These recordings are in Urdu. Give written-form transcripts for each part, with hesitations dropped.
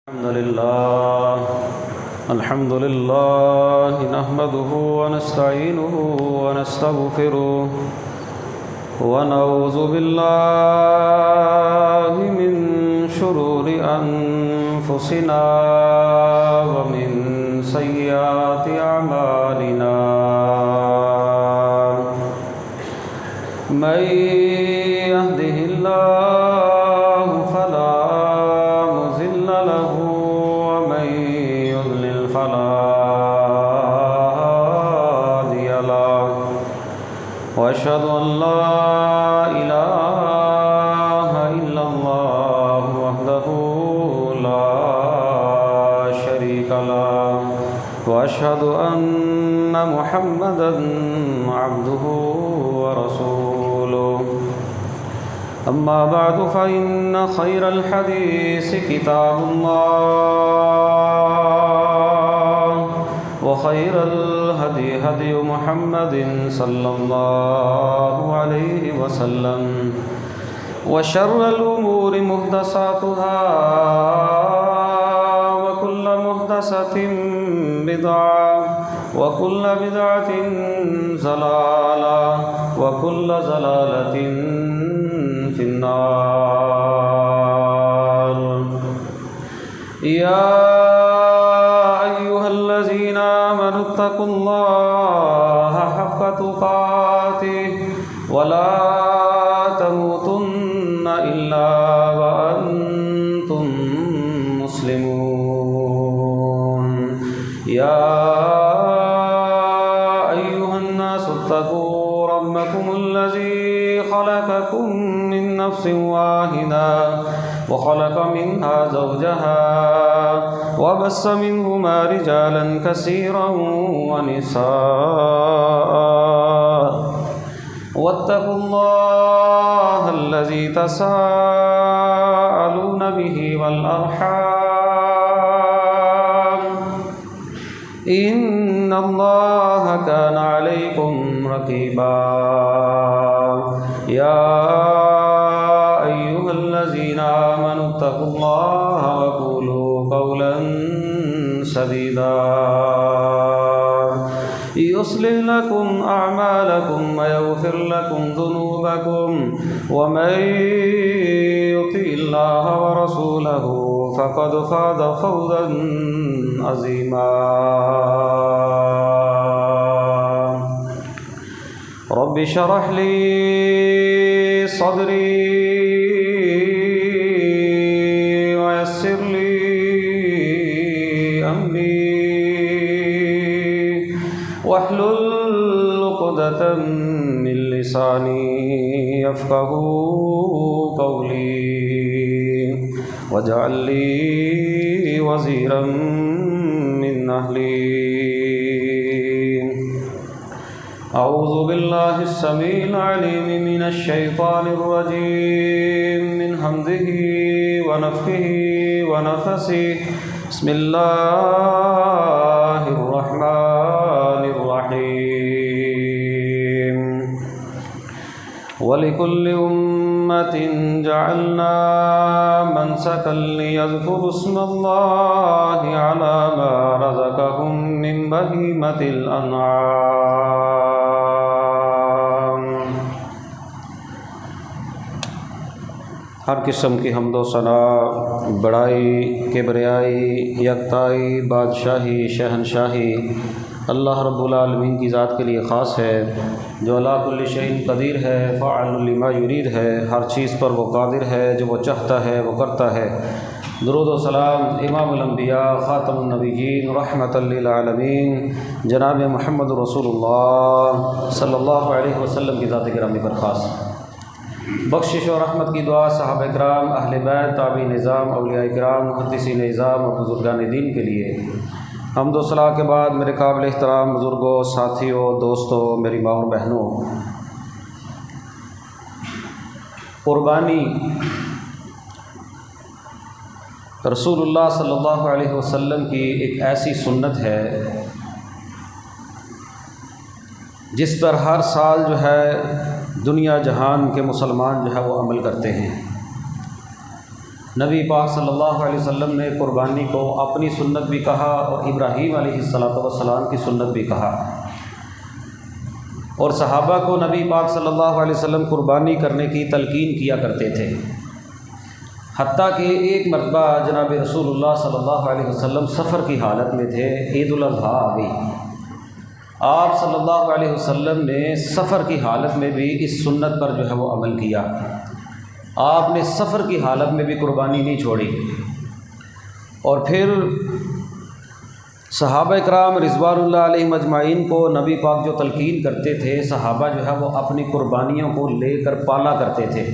الحمد لله نحمده ونستعينه ونستغفره ونعوذ بالله من شرور أنفسنا ومن سيئات أعمالنا من يهده الله فلا مضل له ومن يضلل فلا هادي له وأشهد أن لا إله إلا الله وحده لا شريك له وأشهد أن محمدا عبده ورسوله أما بعد فإن خير الحديث كتاب الله وخير الهدي هدي محمد صلى الله عليه وسلم وشر الأمور محدثاتها وكل محدثة بدعة وكل بدعة ضلالة وكل ضلالة في النار يا أيها الذين آمنوا اتقوا الله حق تقاته ولا تموتن إلا وأنتم مسلمون يا أيها الناس اتقوا ربكم الذي خلقكم من نفس واحدة وخلق منها زوجها وبث منهما رجالا كثيرا ونساء واتقوا الله الذي تساءلون به والأرحام إن الله كان عليكم رقيبا يا أيها الذين آمنوا اتقوا الله وقولوا قولا سديدا يصلح لكم أعمالكم ويغفر لكم ذنوبكم ومن يطع الله ورسوله فقد فاز فوزا عظيما رب اشرح لي صدري ويسر لي أمري واحلل عقدة من لساني يفقهوا قولي واجعل لي وزيرا من أهلي أعوذ بالله السميع العليم من الشيطان الرجيم من همزه ونفخه ونفثه بسم الله الرحمن الرحيم ولكل أمة جعلنا منسكا ليذكروا اسم الله على ما رزقهم من بهيمة الأنعام ہر قسم کی حمد و ثنا، بڑائی، کبریائی، یکتائی، بادشاہی، شہنشاہی اللہ رب العالمین کی ذات کے لیے خاص ہے، جو علی کل شیء قدیر ہے، فاعل لما یرید ہے، ہر چیز پر وہ قادر ہے، جو وہ چاہتا ہے وہ کرتا ہے۔ درود و سلام امام الانبیاء خاتم النبیین رحمۃ للعالمین جناب محمد رسول اللہ صلی اللہ علیہ وسلم کی ذات گرامی پر خاص۔ بخشش و رحمت کی دعا صحابہ کرام، اہل بیت، تابعین نظام، اولیاء کرام، محدثین نظام اور بزرگان دین کے لیے۔ حمد و ثنا کے بعد میرے قابل احترام بزرگوں، ساتھیوں، دوستوں، میری ماں اور بہنوں، قربانی رسول اللہ صلی اللہ علیہ وسلم کی ایک ایسی سنت ہے جس پر ہر سال جو ہے دنیا جہان کے مسلمان جو ہے وہ عمل کرتے ہیں۔ نبی پاک صلی اللہ علیہ وسلم نے قربانی کو اپنی سنت بھی کہا اور ابراہیم علیہ السلام کی سنت بھی کہا، اور صحابہ کو نبی پاک صلی اللہ علیہ وسلم قربانی کرنے کی تلقین کیا کرتے تھے، حتیٰ کہ ایک مرتبہ جناب رسول اللہ صلی اللہ علیہ وسلم سفر کی حالت میں تھے، عید الاضحیٰ آ گئی، آپ صلی اللہ علیہ وسلم نے سفر کی حالت میں بھی اس سنت پر جو ہے وہ عمل کیا، آپ نے سفر کی حالت میں بھی قربانی نہیں چھوڑی۔ اور پھر صحابہ اکرام رضوان اللہ علیہم اجمعین کو نبی پاک جو تلقین کرتے تھے، صحابہ جو ہے وہ اپنی قربانیوں کو لے کر پالا کرتے تھے۔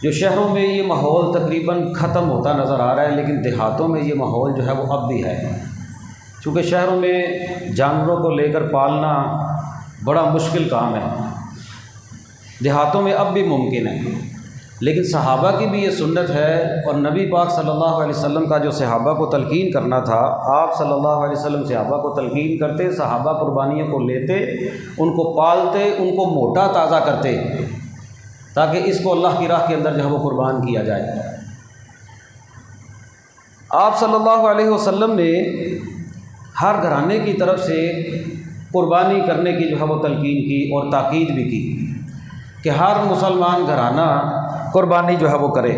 جو شہروں میں یہ ماحول تقریباً ختم ہوتا نظر آ رہا ہے، لیکن دیہاتوں میں یہ ماحول جو ہے وہ اب بھی ہے، چونکہ شہروں میں جانوروں کو لے کر پالنا بڑا مشکل کام ہے، دیہاتوں میں اب بھی ممکن ہے، لیکن صحابہ کی بھی یہ سنت ہے، اور نبی پاک صلی اللہ علیہ وسلم کا جو صحابہ کو تلقین کرنا تھا، آپ صلی اللہ علیہ وسلم صحابہ کو تلقین کرتے، صحابہ قربانیوں کو لیتے، ان کو پالتے، ان کو موٹا تازہ کرتے، تاکہ اس کو اللہ کی راہ کے اندر جو ہے وہ قربان کیا جائے۔ آپ صلی اللہ علیہ وسلم نے ہر گھرانے کی طرف سے قربانی کرنے کی جو ہے وہ تلقین کی اور تاکید بھی کی کہ ہر مسلمان گھرانہ قربانی جو ہے وہ کرے۔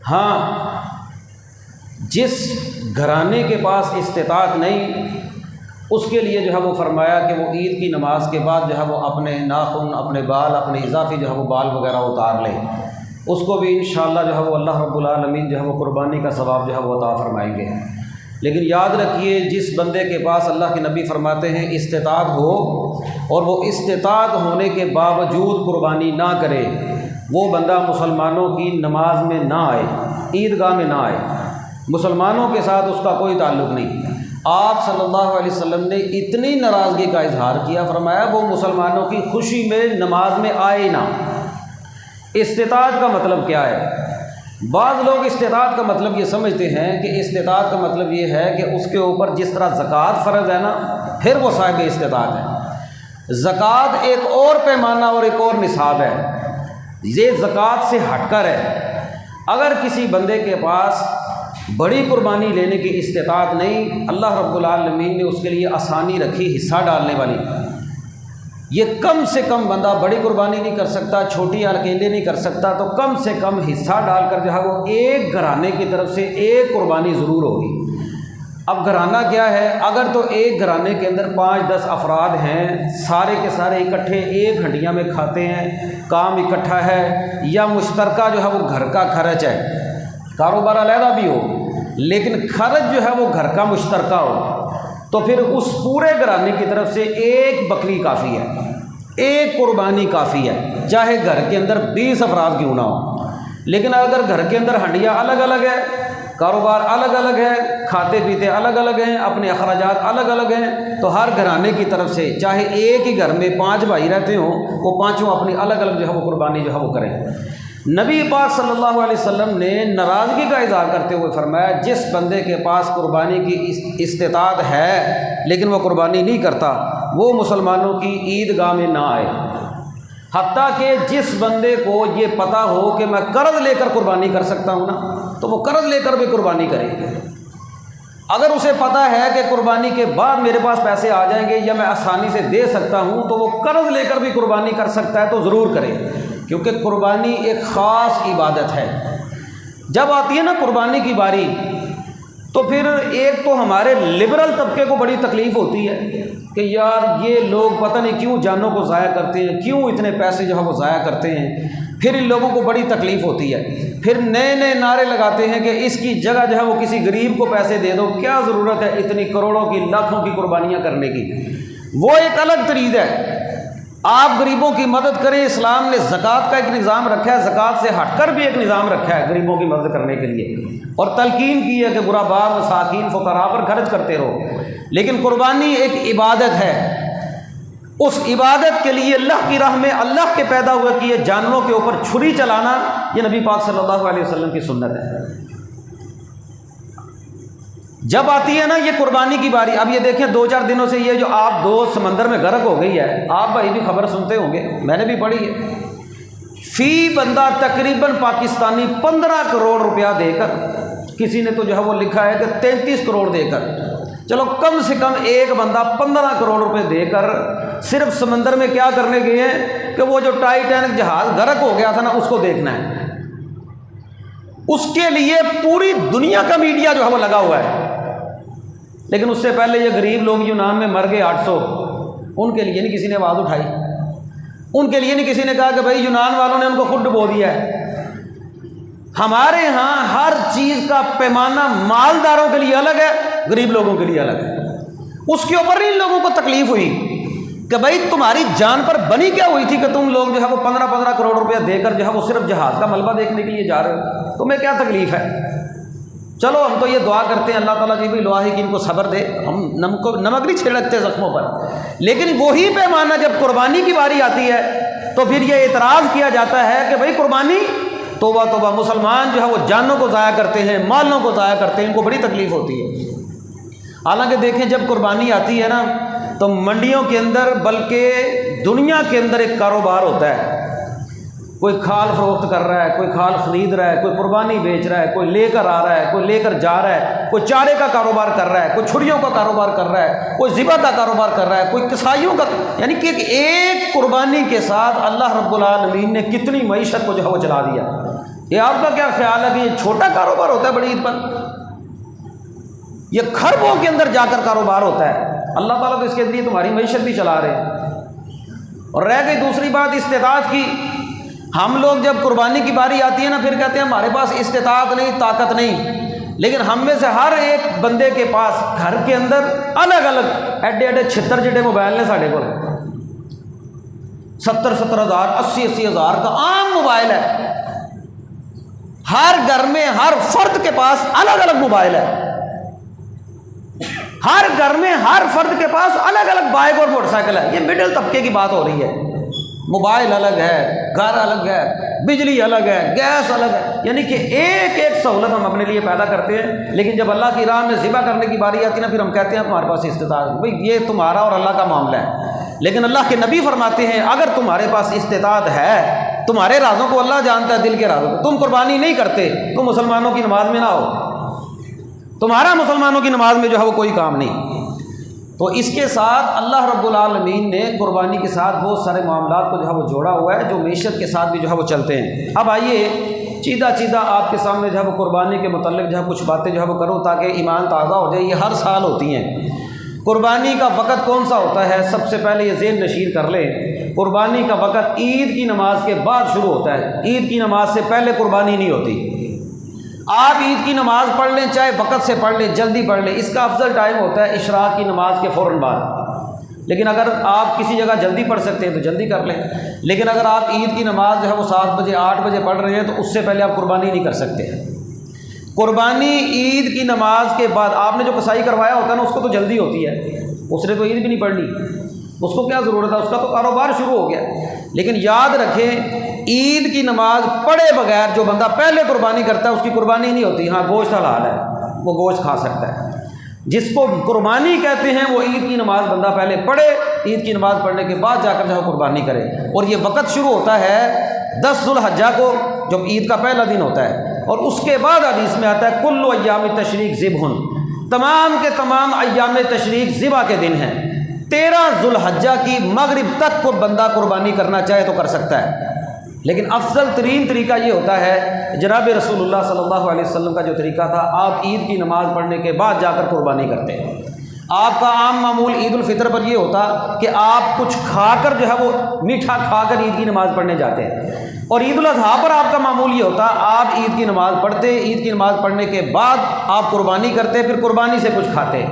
ہاں، جس گھرانے کے پاس استطاعت نہیں، اس کے لیے جو ہے وہ فرمایا کہ وہ عید کی نماز کے بعد جو ہے وہ اپنے ناخن، اپنے بال، اپنے اضافی جو ہے وہ بال وغیرہ اتار لے، اس کو بھی انشاءاللہ جو ہے وہ اللہ رب العالمین جو ہے وہ قربانی کا ثواب جو ہے وہ عطا فرمائیں گے۔ لیکن یاد رکھیے، جس بندے کے پاس اللہ کے نبی فرماتے ہیں استطاعت ہو، اور وہ استطاعت ہونے کے باوجود قربانی نہ کرے، وہ بندہ مسلمانوں کی نماز میں نہ آئے، عیدگاہ میں نہ آئے، مسلمانوں کے ساتھ اس کا کوئی تعلق نہیں۔ آپ صلی اللہ علیہ وسلم نے اتنی ناراضگی کا اظہار کیا، فرمایا وہ مسلمانوں کی خوشی میں نماز میں آئے نہ۔ استطاعت کا مطلب کیا ہے؟ بعض لوگ استطاعت کا مطلب یہ سمجھتے ہیں کہ استطاعت کا مطلب یہ ہے کہ اس کے اوپر جس طرح زکوٰۃ فرض ہے نا، پھر وہ صاحب استطاعت ہے۔ زکوٰۃ ایک اور پیمانہ اور ایک اور نصاب ہے، یہ زکوٰۃ سے ہٹ کر ہے۔ اگر کسی بندے کے پاس بڑی قربانی لینے کی استطاعت نہیں، اللہ رب العالمین نے اس کے لیے آسانی رکھی حصہ ڈالنے والی، یہ کم سے کم بندہ بڑی قربانی نہیں کر سکتا، چھوٹی اکیلے نہیں کر سکتا، تو کم سے کم حصہ ڈال کر جو ہے وہ ایک گھرانے کی طرف سے ایک قربانی ضرور ہوگی۔ اب گھرانہ کیا ہے؟ اگر تو ایک گھرانے کے اندر 5-10 افراد ہیں، سارے کے سارے اکٹھے ایک ہنڈیاں میں کھاتے ہیں، کام اکٹھا ہے، یا مشترکہ جو ہے وہ گھر کا خرچ ہے، کاروبار علیحدہ بھی ہو لیکن خرچ جو ہے وہ گھر کا مشترکہ ہو، تو پھر اس پورے گھرانے کی طرف سے ایک بکری کافی ہے، ایک قربانی کافی ہے، چاہے گھر کے اندر 20 افراد کیوں نہ ہو۔ لیکن اگر گھر کے اندر ہنڈیاں الگ الگ ہے، کاروبار الگ الگ ہے، کھاتے پیتے الگ الگ ہیں، اپنے اخراجات الگ الگ ہیں، تو ہر گھرانے کی طرف سے چاہے ایک ہی گھر میں 5 بھائی رہتے ہوں، وہ پانچوں اپنی الگ الگ جو ہے وہ قربانی جو ہے وہ کریں۔ نبی پاک صلی اللہ علیہ وسلم نے ناراضگی کا اظہار کرتے ہوئے فرمایا، جس بندے کے پاس قربانی کی استطاعت ہے لیکن وہ قربانی نہیں کرتا، وہ مسلمانوں کی عیدگاہ میں نہ آئے۔ حتیٰ کہ جس بندے کو یہ پتہ ہو کہ میں قرض لے کر قربانی کر سکتا ہوں نا، تو وہ قرض لے کر بھی قربانی کرے۔ اگر اسے پتہ ہے کہ قربانی کے بعد میرے پاس پیسے آ جائیں گے یا میں آسانی سے دے سکتا ہوں، تو وہ قرض لے کر بھی قربانی کر سکتا ہے، تو ضرور کرے، کیونکہ قربانی ایک خاص عبادت ہے۔ جب آتی ہے نا قربانی کی باری، تو پھر ایک تو ہمارے لبرل طبقے کو بڑی تکلیف ہوتی ہے کہ یار یہ لوگ پتہ نہیں کیوں جانوں کو ضائع کرتے ہیں، کیوں اتنے پیسے جو ہے وہ ضائع کرتے ہیں۔ پھر ان لوگوں کو بڑی تکلیف ہوتی ہے، پھر نئے نئے نعرے لگاتے ہیں کہ اس کی جگہ جو ہے وہ کسی غریب کو پیسے دے دو، کیا ضرورت ہے اتنی کروڑوں کی لاکھوں کی قربانیاں کرنے کی۔ وہ ایک الگ طریق ہے، آپ غریبوں کی مدد کریں۔ اسلام نے زکوٰۃ کا ایک نظام رکھا ہے، زکوٰۃ سے ہٹ کر بھی ایک نظام رکھا ہے غریبوں کی مدد کرنے کے لیے، اور تلقین کی ہے کہ غرباء، مساکین، فقراء پر خرچ کرتے رہو۔ لیکن قربانی ایک عبادت ہے، اس عبادت کے لیے اللہ کی راہ میں اللہ کے پیدا ہوئے کیے جانوروں کے اوپر چھری چلانا، یہ نبی پاک صلی اللہ علیہ وسلم کی سنت ہے۔ جب آتی ہے نا یہ قربانی کی باری، اب یہ دیکھیں 2-4 دنوں سے یہ جو آپ سمندر میں غرق ہو گئی ہے، آپ بھائی بھی خبر سنتے ہوں گے، میں نے بھی پڑھی ہے، فی بندہ تقریباً پاکستانی 15 کروڑ روپیہ دے کر، کسی نے تو جو ہے وہ لکھا ہے کہ 33 کروڑ دے کر، چلو کم سے کم ایک بندہ 15 کروڑ روپے دے کر صرف سمندر میں کیا کرنے گئے ہیں کہ وہ جو ٹائٹینک جہاز غرق ہو گیا تھا نا، اس کو دیکھنا ہے۔ اس کے لیے پوری دنیا کا میڈیا جو ہے وہ لگا ہوا ہے، لیکن اس سے پہلے یہ غریب لوگ یونان میں مر گئے 800، ان کے لیے نہیں کسی نے آواز اٹھائی، ان کے لیے نہیں کسی نے کہا کہ بھائی یونان والوں نے ان کو خود ڈبو دیا ہے۔ ہمارے ہاں ہر چیز کا پیمانہ مالداروں کے لیے الگ ہے، غریب لوگوں کے لیے الگ ہے۔ اس کے اوپر ان لوگوں کو تکلیف ہوئی کہ بھائی تمہاری جان پر بنی کیا ہوئی تھی کہ تم لوگ جو ہے وہ 15 کروڑ روپیہ دے کر جو ہے وہ صرف جہاز کا ملبہ دیکھنے کے لیے جا رہے ہو، تمہیں کیا تکلیف ہے؟ چلو ہم تو یہ دعا کرتے ہیں اللہ تعالیٰ جی بھی لواحی کہ ان کو صبر دے، ہم نمک نہیں چھڑکتے زخموں پر، لیکن وہی پیمانہ جب قربانی کی باری آتی ہے تو پھر یہ اعتراض کیا جاتا ہے کہ بھائی قربانی، توبہ توبہ، مسلمان جو ہے وہ جانوں کو ضائع کرتے ہیں، مالوں کو ضائع کرتے ہیں، ان کو بڑی تکلیف ہوتی ہے۔ حالانکہ دیکھیں جب قربانی آتی ہے نا تو منڈیوں کے اندر بلکہ دنیا کے اندر ایک کاروبار ہوتا ہے، کوئی کھال فروخت کر رہا ہے، کوئی کھال خرید رہا ہے، کوئی قربانی بیچ رہا ہے، کوئی لے کر آ رہا ہے، کوئی لے کر جا رہا ہے، کوئی چارے کا کاروبار کر رہا ہے، کوئی چھڑیوں کا کاروبار کر رہا ہے، کوئی ذبح کا کاروبار کر رہا ہے، کوئی کسائیوں کا، یعنی کہ ایک قربانی کے ساتھ اللہ رب العالمین نے کتنی معیشت کو جو ہے وہ چلا دیا۔ یہ آپ کا کیا خیال ہے کہ یہ چھوٹا کاروبار ہوتا ہے بڑی عید پر؟ یہ خربوں کے اندر جا کر کاروبار ہوتا ہے۔ اللہ تعالیٰ تو اس کے ذریعے تمہاری معیشت بھی چلا رہے ہیں۔ اور رہ گئی دوسری بات استطاعت کی، ہم لوگ جب قربانی کی باری آتی ہے نا پھر کہتے ہیں ہمارے پاس استطاعت نہیں، طاقت نہیں، لیکن ہم میں سے ہر ایک بندے کے پاس گھر کے اندر الگ الگ ایڈے ایڈے 76 جڑے موبائل نے ساڑھے کو 70 ہزار 80 ہزار کا عام موبائل ہے، ہر گھر میں ہر فرد کے پاس الگ الگ موبائل ہے، ہر گھر میں ہر فرد کے پاس الگ الگ بائک اور موٹر سائیکل ہے۔ یہ مڈل طبقے کی بات ہو رہی ہے، موبائل الگ ہے، گھر الگ ہے، بجلی الگ ہے، گیس الگ ہے، یعنی کہ ایک ایک سہولت ہم اپنے لیے پیدا کرتے ہیں، لیکن جب اللہ کی راہ میں ذبح کرنے کی باری آتی ہے نا پھر ہم کہتے ہیں تمہارے پاس استطاعت، بھائی یہ تمہارا اور اللہ کا معاملہ ہے۔ لیکن اللہ کے نبی فرماتے ہیں اگر تمہارے پاس استطاعت ہے، تمہارے رازوں کو اللہ جانتا ہے، دل کے رازوں کو، تم قربانی نہیں کرتے، تم مسلمانوں کی نماز میں نہ ہو، تمہارا مسلمانوں کی نماز میں جو ہے وہ کوئی کام نہیں۔ تو اس کے ساتھ اللہ رب العالمین نے قربانی کے ساتھ بہت سارے معاملات کو جو ہے وہ جوڑا ہوا ہے جو معیشت کے ساتھ بھی جو ہے وہ چلتے ہیں۔ اب آئیے چیدہ آپ کے سامنے جو ہے وہ قربانی کے متعلق جو ہے کچھ باتیں جو ہے وہ کروں تاکہ ایمان تازہ ہو جائے۔ یہ ہر سال ہوتی ہیں۔ قربانی کا وقت کون سا ہوتا ہے؟ سب سے پہلے یہ ذہن نشین کر لیں، قربانی کا وقت عید کی نماز کے بعد شروع ہوتا ہے، عید کی نماز سے پہلے قربانی نہیں ہوتی۔ آپ عید کی نماز پڑھ لیں، چاہے وقت سے پڑھ لیں، جلدی پڑھ لیں، اس کا افضل ٹائم ہوتا ہے اشراق کی نماز کے فوراً بعد۔ لیکن اگر آپ کسی جگہ جلدی پڑھ سکتے ہیں تو جلدی کر لیں، لیکن اگر آپ عید کی نماز جو ہے وہ 7 بجے 8 بجے پڑھ رہے ہیں تو اس سے پہلے آپ قربانی نہیں کر سکتے۔ قربانی عید کی نماز کے بعد، آپ نے جو قصائی کروایا ہوتا ہے نا اس کو تو جلدی ہوتی ہے، اس نے تو عید بھی نہیں پڑھنی، اس کو کیا ضرورت ہے، اس کا تو کاروبار شروع ہو گیا۔ لیکن یاد رکھیں عید کی نماز پڑھے بغیر جو بندہ پہلے قربانی کرتا ہے اس کی قربانی نہیں ہوتی۔ ہاں گوشت حلال ہے، وہ گوشت کھا سکتا ہے۔ جس کو قربانی کہتے ہیں وہ عید کی نماز بندہ پہلے پڑھے، عید کی نماز پڑھنے کے بعد جا کر جو ہے قربانی کرے۔ اور یہ وقت شروع ہوتا ہے 10 ذو الحجہ کو جب عید کا پہلا دن ہوتا ہے، اور اس کے بعد حدیث میں آتا ہے کل ایام تشریق ذبح، تمام کے تمام ایام تشریق ذبح کے دن ہیں۔ 13 ذو الحجہ کی مغرب تک کو بندہ قربانی کرنا چاہے تو کر سکتا ہے، لیکن افضل ترین طریقہ یہ ہوتا ہے جناب رسول اللہ صلی اللہ علیہ وسلم کا جو طریقہ تھا، آپ عید کی نماز پڑھنے کے بعد جا کر قربانی کرتے ہیں۔ آپ کا عام معمول عید الفطر پر یہ ہوتا کہ آپ کچھ کھا کر جو ہے وہ میٹھا کھا کر عید کی نماز پڑھنے جاتے ہیں، اور عید الاضحیٰ پر آپ کا معمول یہ ہوتا آپ عید کی نماز پڑھتے، عید کی نماز پڑھنے کے بعد آپ قربانی کرتے، پھر قربانی سے کچھ کھاتے۔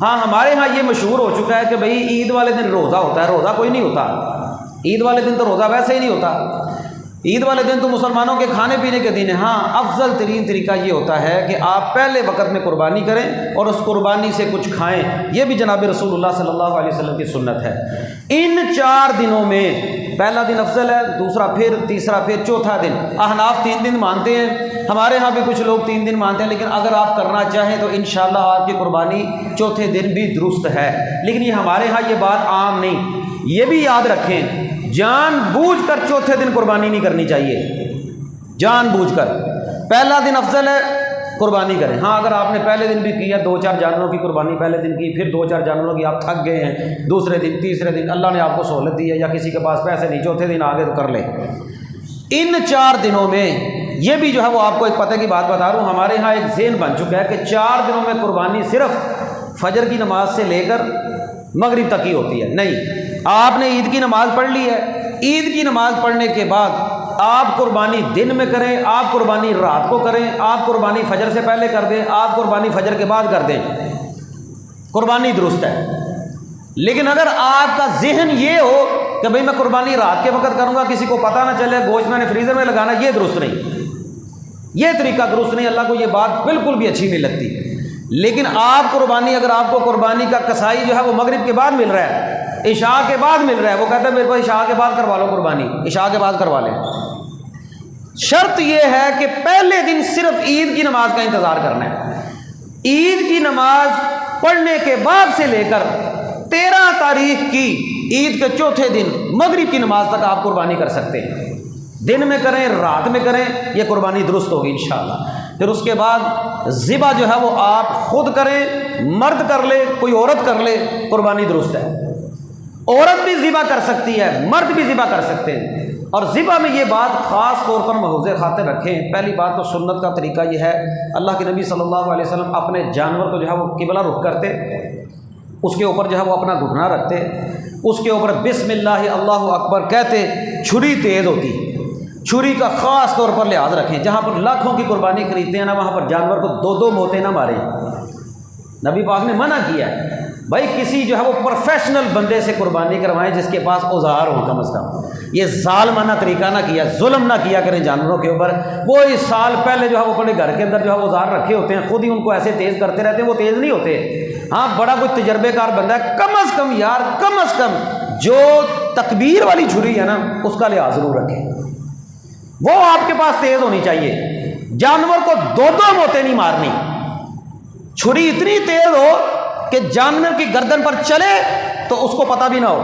ہاں ہمارے ہاں یہ مشہور ہو چکا ہے کہ بھئی عید والے دن روزہ ہوتا ہے، روزہ کوئی نہیں ہوتا، عید والے دن تو روزہ ویسے ہی نہیں ہوتا، عید والے دن تو مسلمانوں کے کھانے پینے کے دن ہے۔ ہاں افضل ترین طریقہ یہ ہوتا ہے کہ آپ پہلے وقت میں قربانی کریں اور اس قربانی سے کچھ کھائیں، یہ بھی جناب رسول اللہ صلی اللہ علیہ وسلم کی سنت ہے۔ ان 4 دنوں میں پہلا دن افضل ہے، دوسرا پھر، تیسرا پھر، چوتھا دن۔ احناف 3 دن مانتے ہیں، ہمارے ہاں بھی کچھ لوگ 3 دن مانتے ہیں، لیکن اگر آپ کرنا چاہیں تو انشاءاللہ آپ کی قربانی چوتھے دن بھی درست ہے، لیکن یہ ہمارے ہاں یہ بات عام نہیں۔ یہ بھی یاد رکھیں جان بوجھ کر چوتھے دن قربانی نہیں کرنی چاہیے، جان بوجھ کر۔ پہلا دن افضل ہے قربانی کریں، ہاں اگر آپ نے پہلے دن بھی کیا 2-4 جانوروں کی قربانی پہلے دن کی، پھر 2-4 جانوروں کی آپ تھک گئے ہیں، دوسرے دن تیسرے دن اللہ نے آپ کو سہولت دی ہے یا کسی کے پاس پیسے نہیں، چوتھے دن آگے تو کر لیں۔ ان 4 دنوں میں یہ بھی جو ہے وہ آپ کو ایک پتہ کی بات بتا رہا ہوں، ہمارے ہاں ایک ذہن بن چکا ہے کہ 4 دنوں میں قربانی صرف فجر کی نماز سے لے کر مغرب تک ہی ہوتی ہے۔ نہیں، آپ نے عید کی نماز پڑھ لی ہے، عید کی نماز پڑھنے کے بعد آپ قربانی دن میں کریں، آپ قربانی رات کو کریں، آپ قربانی فجر سے پہلے کر دیں، آپ قربانی فجر کے بعد کر دیں، قربانی درست ہے۔ لیکن اگر آپ کا ذہن یہ ہو کہ بھئی میں قربانی رات کے وقت کروں گا، کسی کو پتہ نہ چلے، گوشت میں نے فریزر میں لگانا، یہ درست نہیں، یہ طریقہ درست نہیں، اللہ کو یہ بات بالکل بھی اچھی نہیں لگتی۔ لیکن آپ قربانی، اگر آپ کو قربانی کا کسائی جو ہے وہ مغرب کے بعد مل رہا ہے، عشاء کے بعد مل رہا ہے، وہ کہتا ہے میرے کو عشاء کے بعد کروا لو قربانی، عشاء کے بعد کروا لیں۔ شرط یہ ہے کہ پہلے دن صرف عید کی نماز کا انتظار کرنا ہے، عید کی نماز پڑھنے کے بعد سے لے کر 13 تاریخ کی عید کے چوتھے دن مغرب کی نماز تک آپ قربانی کر سکتے ہیں، دن میں کریں رات میں کریں، یہ قربانی درست ہوگی انشاءاللہ۔ پھر اس کے بعد ذبح جو ہے وہ آپ خود کریں، مرد کر لے، کوئی عورت کر لے، قربانی درست ہے۔ عورت بھی ذبح کر سکتی ہے، مرد بھی ذبح کر سکتے ہیں۔ اور ذبح میں یہ بات خاص طور پر محفوظ خاطر رکھیں، پہلی بات تو سنت کا طریقہ یہ ہے، اللہ کے نبی صلی اللہ علیہ وسلم اپنے جانور کو جو ہے وہ قبلہ رخ کرتے، اس کے اوپر جو ہے وہ اپنا گھٹنا رکھتے، اس کے اوپر بسم اللہ اللہ اکبر کہتے، چھری تیز ہوتی، چھری کا خاص طور پر لحاظ رکھیں، جہاں پر لاکھوں کی قربانی خریدتے ہیں نا، وہاں پر جانور کو 2 موتیں نہ ماریں، نبی پاک نے منع کیا ہے۔ بھائی کسی جو ہے وہ پروفیشنل بندے سے قربانی کروائیں جس کے پاس اوزار ہوں کم از کم، یہ ظالمانہ طریقہ نہ کیا، ظلم نہ کیا کریں جانوروں کے اوپر۔ وہ اس سال پہلے جو ہے وہ اپنے گھر کے اندر جو ہے اوزار رکھے ہوتے ہیں، خود ہی ان کو ایسے تیز کرتے رہتے ہیں، وہ تیز نہیں ہوتے۔ ہاں بڑا کوئی تجربے کار بندہ ہے، کم از کم یار، کم از کم جو تکبیر والی چھری ہے نا اس کا لحاظ ضرور رکھیں، وہ آپ کے پاس تیز ہونی چاہیے۔ جانور کو 2 موتیں نہیں مارنی، چھری اتنی تیز ہو کہ جانور کی گردن پر چلے تو اس کو پتہ بھی نہ ہو۔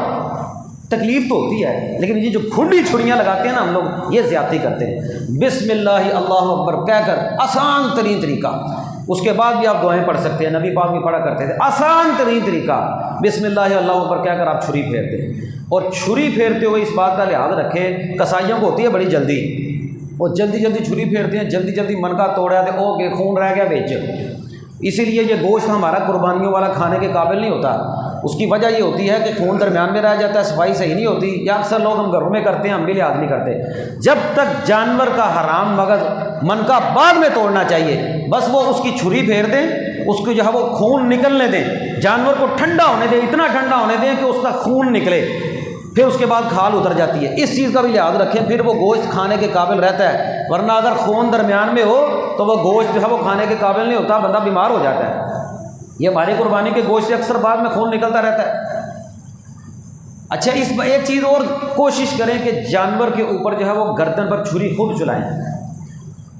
تکلیف تو ہوتی ہے، لیکن یہ جو کھنڈی چھڑیاں لگاتے ہیں نا ہم لوگ، یہ زیادتی کرتے ہیں۔ بسم اللہ اللہ اکبر کہہ کر آسان ترین طریقہ، اس کے بعد بھی آپ دعائیں پڑھ سکتے ہیں، نبی پاک بھی پڑھا کرتے تھے، آسان ترین طریقہ بسم اللہ اللہ اکبر کہہ کر آپ چھری پھیرتے ہیں۔ اور چھری پھیرتے ہوئے اس بات کا لحاظ رکھیں، کسائیوں کو ہوتی ہے بڑی جلدی، وہ جلدی جلدی چھری پھیرتے ہیں، جلدی جلدی منکا توڑا تو او کہ خون رہ گیا بیچ، اسی لیے یہ گوشت ہمارا قربانیوں والا کھانے کے قابل نہیں ہوتا۔ اس کی وجہ یہ ہوتی ہے کہ خون درمیان میں رہ جاتا ہے، صفائی صحیح نہیں ہوتی، یا اکثر لوگ ہم گھروں میں کرتے ہیں، ہم بھی لحاظ نہیں کرتے۔ جب تک جانور کا حرام مغز منکا بعد میں توڑنا چاہیے، بس وہ اس کی چھری پھیر دیں، اس کو جو ہے وہ خون نکلنے دیں، جانور کو ٹھنڈا ہونے دیں، اتنا ٹھنڈا ہونے دیں کہ اس کا خون نکلے، پھر اس کے بعد کھال اتر جاتی ہے۔ اس چیز کا بھی لحاظ رکھیں، پھر وہ گوشت کھانے کے قابل رہتا ہے، ورنہ اگر خون درمیان میں ہو تو وہ گوشت جو ہے وہ کھانے کے قابل نہیں ہوتا، بندہ بیمار ہو جاتا ہے۔ یہ ہماری قربانی کے گوشت سے اکثر بعد میں خون نکلتا رہتا ہے۔ اچھا اس ایک چیز اور کوشش کریں کہ جانور کے اوپر جو ہے وہ گردن پر چھری خود چلائیں۔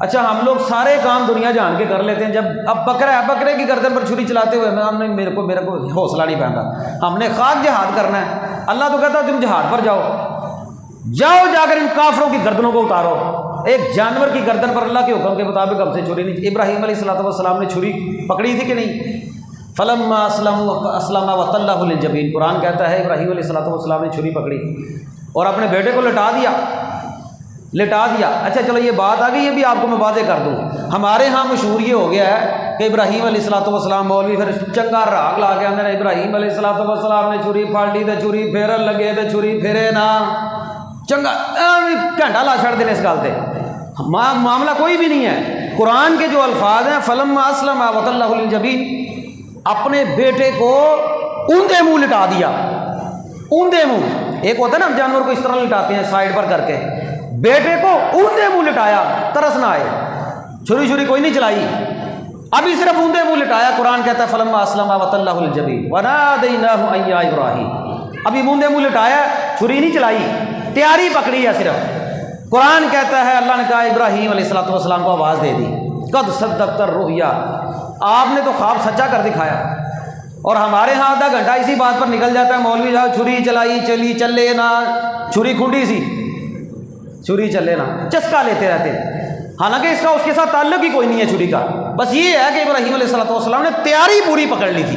اچھا ہم لوگ سارے کام دنیا جان کے کر لیتے ہیں، جب اب بکرا ہے، بکرے کی گردن پر چھری چلاتے ہوئے ہم نے میرے کو حوصلہ نہیں پہنتا، ہم نے خاک جہاد کرنا ہے۔ اللہ تو کہتا ہے تم جہاد پر جاؤ، جا کر ان کافروں کی گردنوں کو اتارو۔ ایک جانور کی گردن پر اللہ کے حکم کے مطابق ہم سے چھری نہیں۔ ابراہیم علیہ السلام نے چھری پکڑی تھی کہ نہیں؟ فلما اسلم وتلہ للجبین، قرآن کہتا ہے ابراہیم علیہ السلام نے چھری پکڑی اور اپنے بیٹے کو لٹا دیا۔ اچھا چلو یہ بات آ گئی، یہ بھی آپ کو میں واضح کر دوں، ہمارے ہاں مشہور یہ ہو گیا ہے کہ ابراہیم علیہ السلام مولوی پھر چنگا راگ لا کے اندر ابراہیم علیہ السلام نے چھری پھاڑ لی تو چھری پھیرن لگے تو چھری پھیرے نا، چنگا گھنٹہ لا چھڑ دینے اس گل سے، معاملہ کوئی بھی نہیں ہے۔ قرآن کے جو الفاظ ہیں فلما اسلم وتلہ للجبین، اپنے بیٹے کو اوندے منہ لٹا دیا، اوندے منہ، ایک ہوتا ہے نا ہم جانور کو اس طرح لٹاتے ہیں سائڈ پر کر کے، بیٹے کو اوندے منہ لٹایا، ترس نہ آئے، چھری کوئی نہیں چلائی، ابھی صرف اوندے منہ لٹایا۔ قرآن کہتا ہے فلما اسلم وتلہ للجبین ونادیناہ ان یا ابراہیم، ابھی اوندے منہ لٹایا، چھری نہیں چلائی، تیاری پکڑی ہے صرف۔ قرآن کہتا ہے اللہ نے کہا ابراہیم علیہ السلام کو آواز دے دی، قد صدقت الرؤیا، آپ نے تو خواب سچا کر دکھایا۔ اور ہمارے ہاں آدھا گھنٹہ اسی بات پر نکل جاتا ہے، مولوی صاحب چھری چلائی چلی چلے نا، چھری کھنڈی سی چھری چلے نا، چسکا لیتے رہتے ہیں، حالانکہ اس کا اس کے ساتھ تعلق ہی کوئی نہیں ہے چھری کا۔ بس یہ ہے کہ ابراہیم علیہ السلام نے تیاری پوری پکڑ لی تھی،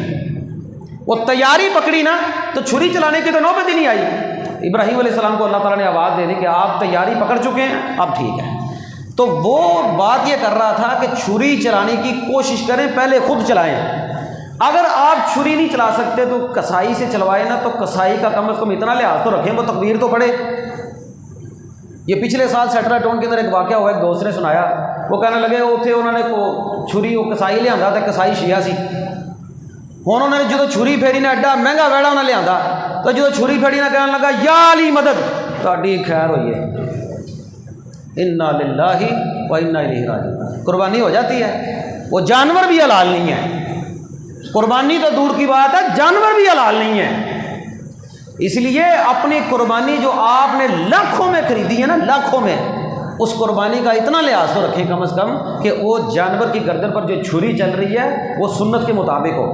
وہ تیاری پکڑی نا تو چھری چلانے کی تو نوبت ہی نہیں آئی۔ ابراہیم علیہ السلام کو اللہ تعالیٰ نے آواز دے دی کہ آپ تیاری پکڑ چکے ہیں، اب ٹھیک ہے۔ تو وہ بات یہ کر رہا تھا کہ چھری چلانے کی کوشش کریں، پہلے خود چلائیں۔ اگر آپ چھری نہیں چلا سکتے تو کسائی سے چلوائے نا، تو کسائی کا کم از کم اتنا لحاظ تو رکھیں، وہ تکبیر تو پڑھے۔ یہ پچھلے سال سیٹرا ٹاؤن کے اندر ایک واقعہ ہوا، ایک دوست نے سنایا، وہ کہنے لگے وہ تھے، انہوں نے چھری وہ کسائی لے آندا تھا، کسائی شیعہ سی، ہوں انہوں نے جو چھری پھیری نا ایڈا مہنگا ویڑا انہیں لے آندا، تو جو چھری پھیری نا کہنے لگا یا علی مدد، تہاڈی خیر ہوئی ہے، انا للہ و انا الیہ راجعون۔ قربانی ہو جاتی ہے، وہ جانور بھی حلال نہیں ہے، قربانی تو دور کی بات ہے، جانور بھی حلال نہیں ہے۔ اس لیے اپنی قربانی جو آپ نے لاکھوں میں خریدی ہے نا، لاکھوں میں، اس قربانی کا اتنا لحاظ تو رکھیں کم از کم کہ وہ جانور کی گردن پر جو چھری چل رہی ہے وہ سنت کے مطابق ہو۔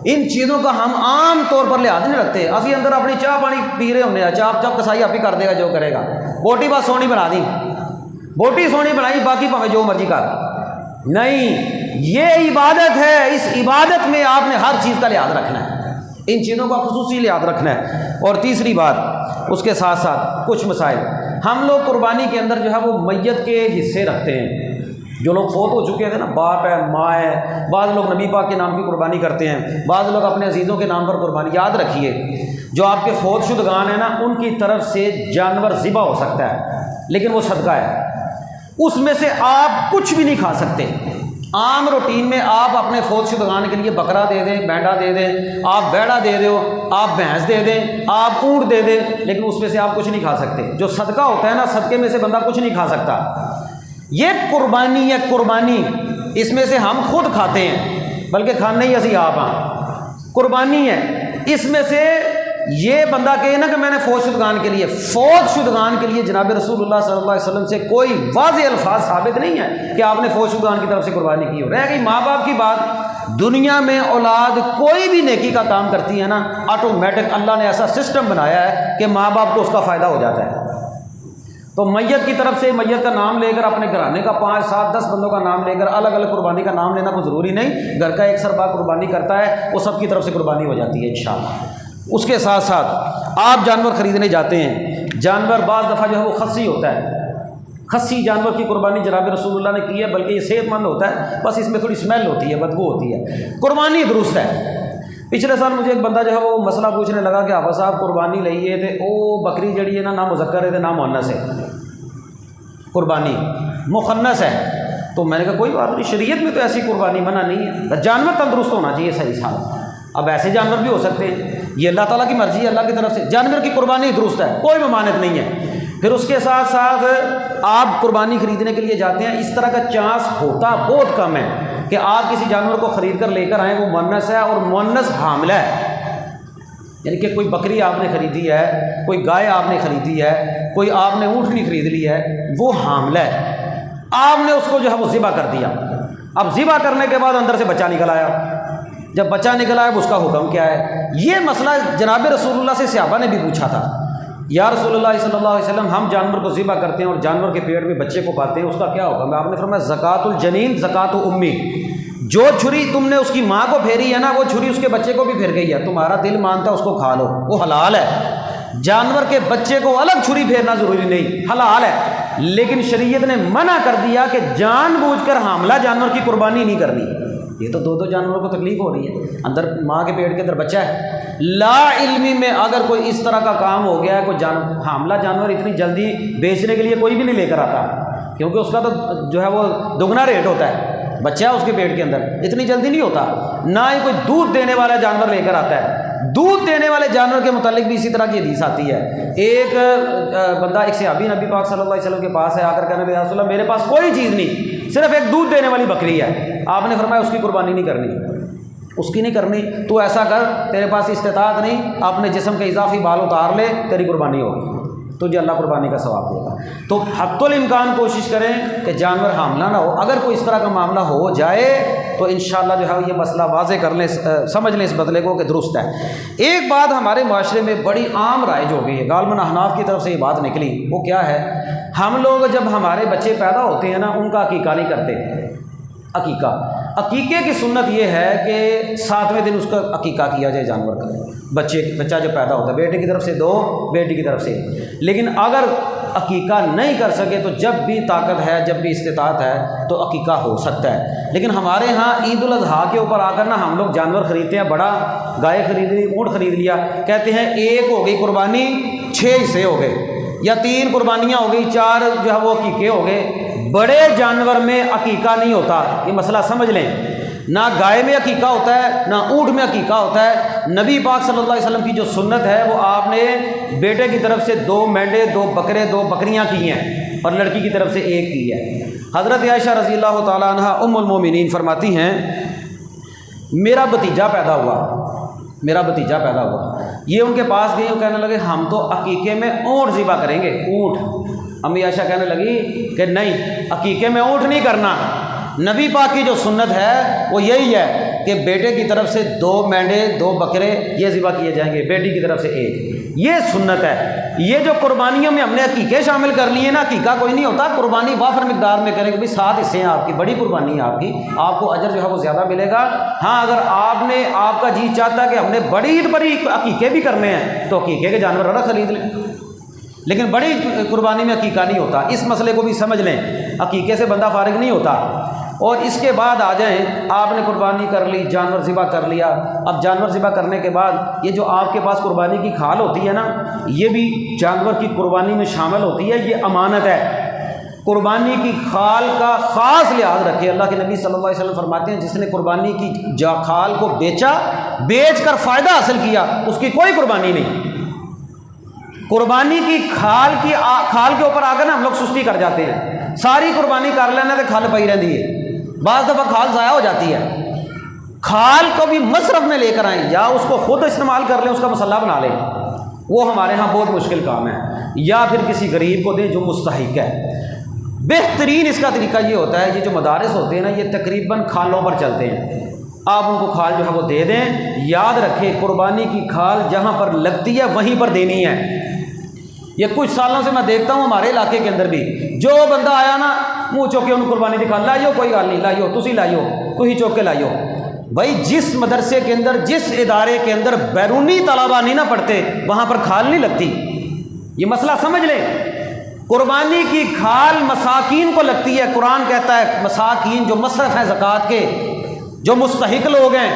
ان چیزوں کا ہم عام طور پر لحاظ نہیں رکھتے، اسی اندر اپنی چاہ پانی پی رہے ہونے، چاپ چاپ کسائی آپ ہی کر دے گا جو کرے گا، بوٹی بس سونی بنا دی، بوٹی سونی بنائی، باقی پاوے جو مرضی کر، نہیں، یہ عبادت ہے، اس عبادت میں آپ نے ہر چیز کا لحاظ رکھنا ہے، ان چیزوں کا خصوصی لحاظ رکھنا ہے۔ اور تیسری بات، اس کے ساتھ ساتھ کچھ مسائل، ہم لوگ قربانی کے اندر جو ہے وہ میت کے حصے رکھتے ہیں، جو لوگ فوت ہو چکے تھے نا، باپ ہے، ماں ہے، بعض لوگ نبی پاک کے نام کی قربانی کرتے ہیں، بعض لوگ اپنے عزیزوں کے نام پر قربانی۔ یاد رکھیے جو آپ کے فوت شدگان ہیں نا، ان کی طرف سے جانور ذبح ہو سکتا ہے، لیکن وہ صدقہ ہے، اس میں سے آپ کچھ بھی نہیں کھا سکتے۔ عام روٹین میں آپ اپنے فوت شدگان کے لیے بکرا دے دیں، بینڈا دے دیں، آپ بیڑا دے دو، آپ بھینس دے دیں، آپ اونٹ دے دیں، لیکن اس میں سے آپ کچھ نہیں کھا سکتے۔ جو صدقہ ہوتا ہے نا، صدقے میں سے بندہ کچھ نہیں کھا سکتا۔ یہ قربانی ہے، قربانی اس میں سے ہم خود کھاتے ہیں، بلکہ کھانے ہی اسی آپ ہیں، قربانی ہے، اس میں سے یہ بندہ کہے نا کہ میں نے فوت شدگان کے لیے، فوت شدگان کے لیے جناب رسول اللہ صلی اللہ علیہ وسلم سے کوئی واضح الفاظ ثابت نہیں ہے کہ آپ نے فوت شدگان کی طرف سے قربانی کی ہو۔ رہ گئی ماں باپ کی بات، دنیا میں اولاد کوئی بھی نیکی کا کام کرتی ہے نا، آٹومیٹک اللہ نے ایسا سسٹم بنایا ہے کہ ماں باپ کو اس کا فائدہ ہو جاتا ہے۔ تو میت کی طرف سے میت کا نام لے کر، اپنے گھرانے کا 5 7 10 بندوں کا نام لے کر الگ الگ قربانی کا نام لینا کوئی ضروری نہیں، گھر کا ایک سربراہ قربانی کرتا ہے، وہ سب کی طرف سے قربانی ہو جاتی ہے انشاءاللہ۔ اس کے ساتھ ساتھ آپ جانور خریدنے جاتے ہیں، جانور بعض دفعہ جو ہے وہ خصی ہوتا ہے، خصی جانور کی قربانی جناب رسول اللہ نے کی ہے، بلکہ یہ صحت مند ہوتا ہے، بس اس میں تھوڑی اسمیل ہوتی ہے، بدبو ہوتی ہے، قربانی درست ہے۔ پچھلے سال مجھے ایک بندہ جو ہے وہ مسئلہ پوچھنے لگا کہ حافظ صاحب قربانی لئیے تھے، وہ بکری جڑی ہے نا، نہ مذکر ہے نہ مؤنث ہے، قربانی مخنث ہے، تو میں نے کہا کوئی بات نہیں، شریعت میں تو ایسی قربانی منع نہیں ہے، جانور تندرست ہونا چاہیے صحیح سال۔ اب ایسے جانور بھی ہو سکتے ہیں، یہ اللہ تعالیٰ کی مرضی ہے، اللہ کی طرف سے جانور کی قربانی درست ہے، کوئی ممانعت نہیں ہے۔ پھر اس کے ساتھ ساتھ آپ قربانی خریدنے کے لیے جاتے ہیں، اس طرح کا چانس ہوتا بہت کم ہے کہ آپ کسی جانور کو خرید کر لے کر آئیں، وہ مؤنث ہے اور مؤنث حاملہ ہے، یعنی کہ کوئی بکری آپ نے خریدی ہے، کوئی گائے آپ نے خریدی ہے، کوئی آپ نے اونٹنی خرید لی ہے، وہ حاملہ ہے، آپ نے اس کو جو ہے وہ ذبح کر دیا، اب ذبح کرنے کے بعد اندر سے بچہ نکل آیا، جب بچہ نکل آیا اس کا حکم کیا ہے؟ یہ مسئلہ جناب رسول اللہ سے صحابہ نے بھی پوچھا تھا، یا رسول اللہ صلی اللہ علیہ وسلم ہم جانور کو ذبح کرتے ہیں اور جانور کے پیٹ میں بچے کو پاتے ہیں، اس کا کیا حکم ہے؟ آپ نے فرمایا زکوٰۃ الجنین زکوٰۃ امی، جو چھری تم نے اس کی ماں کو پھیری ہے نا، وہ چھری اس کے بچے کو بھی پھیر گئی ہے، تمہارا دل مانتا ہے اس کو کھا لو، وہ حلال ہے۔ جانور کے بچے کو الگ چھری پھیرنا ضروری نہیں، حلال ہے، لیکن شریعت نے منع کر دیا کہ جان بوجھ کر حاملہ جانور کی قربانی نہیں کرنی۔ یہ تو 2 جانوروں کو تکلیف ہو رہی ہے، اندر ماں کے پیٹ کے اندر بچہ ہے، لا علمی میں اگر کوئی اس طرح کا کام ہو گیا ہے، کوئی حاملہ جانور اتنی جلدی بیچنے کے لیے کوئی بھی نہیں لے کر آتا، کیونکہ اس کا تو جو ہے وہ دگنا ریٹ ہوتا ہے، بچہ ہے اس کے پیٹ کے اندر، اتنی جلدی نہیں ہوتا، نہ ہی کوئی دودھ دینے والا جانور لے کر آتا ہے۔ دودھ دینے والے جانور کے متعلق بھی اسی طرح کی حدیث آتی ہے، ایک بندہ، ایک صحابی نبی پاک صلی اللہ علیہ وسلم کے پاس ہے، آ کر کہنے لگا یا رسول اللہ میرے پاس کوئی چیز نہیں، صرف ایک دودھ دینے والی بکری ہے۔ آپ نے فرمایا اس کی قربانی نہیں کرنی، اس کی نہیں کرنی، تو ایسا کر، تیرے پاس استطاعت نہیں، اپنے جسم کے اضافی بال اتار لے، تیری قربانی ہوگی۔ تجھے اللہ قربانی کا ثواب دے گا۔ تو حتی الامکان کوشش کریں کہ جانور حاملہ نہ ہو۔ اگر کوئی اس طرح کا معاملہ ہو جائے تو انشاءاللہ جو ہے یہ مسئلہ واضح کر لیں، سمجھ لیں اس بدلے کو کہ درست ہے۔ ایک بات ہمارے معاشرے میں بڑی عام رائج ہو گئی ہے، غالباً احناف کی طرف سے یہ بات نکلی، وہ کیا ہے؟ ہم لوگ جب ہمارے بچے پیدا ہوتے ہیں نا، ان کا عقیقہ نہیں کرتے۔ عقیقے کی سنت یہ ہے کہ 7ویں دن اس کا عقیقہ کیا جائے جانور کا، بچہ جو پیدا ہوتا ہے، بیٹے کی طرف سے 2، بیٹی کی طرف سے 1۔ لیکن اگر عقیقہ نہیں کر سکے تو جب بھی طاقت ہے، جب بھی استطاعت ہے تو عقیقہ ہو سکتا ہے۔ لیکن ہمارے ہاں عید الاضحیٰ کے اوپر آ کر نا ہم لوگ جانور خریدتے ہیں، بڑا گائے خرید لی، اونٹ خرید لیا، کہتے ہیں 1 ہو گئی قربانی 6 حصے ہو گئے، یا 3 قربانیاں ہو گئی، 4 جو ہے وہ عقیقے ہو گئے۔ بڑے جانور میں عقیقہ نہیں ہوتا، یہ مسئلہ سمجھ لیں۔ نہ گائے میں عقیقہ ہوتا ہے، نہ اونٹ میں عقیقہ ہوتا ہے۔ نبی پاک صلی اللہ علیہ وسلم کی جو سنت ہے وہ آپ نے بیٹے کی طرف سے 2 مینڈے، 2 بکرے، 2 بکریاں کی ہیں، اور لڑکی کی طرف سے 1 کی ہے۔ حضرت عائشہ رضی اللہ تعالیٰ عنہ ام المومنین فرماتی ہیں میرا بھتیجا پیدا ہوا، یہ ان کے پاس گئی اور کہنے لگے ہم تو عقیقے میں اونٹ ذبح کریں گے، اونٹ۔ امی عائشہ کہنے لگی کہ نہیں، عقیقے میں اونٹ نہیں کرنا، نبی پاک کی جو سنت ہے وہ یہی ہے کہ بیٹے کی طرف سے 2 مینڈے، 2 بکرے یہ ذبح کیے جائیں گے، بیٹی کی طرف سے 1، یہ سنت ہے۔ یہ جو قربانیوں میں ہم نے عقیقے شامل کر لیے نا، عقیقہ کوئی نہیں ہوتا، قربانی وافر مقدار میں کریں گے، 7 حصے ہیں آپ کی، بڑی قربانی ہے آپ کی، آپ کو اجر جو ہے وہ زیادہ ملے گا۔ ہاں اگر آپ کا جی چاہتا ہے کہ ہم نے بڑی عقیقے بھی کرنے ہیں تو عقیقے کے جانور نہ خرید لیں، لیکن بڑی قربانی میں عقیقہ نہیں ہوتا، اس مسئلے کو بھی سمجھ لیں، عقیقے سے بندہ فارغ نہیں ہوتا۔ اور اس کے بعد آ جائیں، آپ نے قربانی کر لی، جانور ذبح کر لیا، اب جانور ذبح کرنے کے بعد یہ جو آپ کے پاس قربانی کی کھال ہوتی ہے نا، یہ بھی جانور کی قربانی میں شامل ہوتی ہے، یہ امانت ہے۔ قربانی کی کھال کا خاص لحاظ رکھے، اللہ کے نبی صلی اللہ علیہ وسلم فرماتے ہیں جس نے قربانی کی کھال کو بیچ کر فائدہ حاصل کیا، اس کی کوئی قربانی نہیں۔ قربانی کی کھال کے اوپر آ کر نا ہم لوگ سستی کر جاتے ہیں، ساری قربانی کر لینا تو کھال پئی رہتی ہے، بعض دفعہ کھال ضائع ہو جاتی ہے۔ کھال کو بھی مصرف میں لے کر آئیں، یا اس کو خود استعمال کر لیں، اس کا مسلح بنا لیں، وہ ہمارے ہاں بہت مشکل کام ہے، یا پھر کسی غریب کو دیں جو مستحق ہے۔ بہترین اس کا طریقہ یہ ہوتا ہے، یہ جو مدارس ہوتے ہیں نا، یہ تقریباً کھالوں پر چلتے ہیں، آپ ان کو کھال جو ہے وہ دے دیں۔ یاد رکھیں قربانی کی کھال جہاں پر لگتی ہے وہیں پر دینی ہے۔ یہ کچھ سالوں سے میں دیکھتا ہوں ہمارے علاقے کے اندر بھی، جو بندہ آیا نا منہ چوک کے ان قربانی دکھا، لائیو کوئی گل نہیں، لائیو تسی لائیو، کوئی چوک کے لائیو۔ بھائی جس مدرسے کے اندر، جس ادارے کے اندر بیرونی طلباء نہیں نہ پڑھتے، وہاں پر کھال نہیں لگتی، یہ مسئلہ سمجھ لیں۔ قربانی کی کھال مساکین کو لگتی ہے، قرآن کہتا ہے مساکین جو مصرف ہیں زکوٰۃ کے، جو مستحق لوگ ہیں،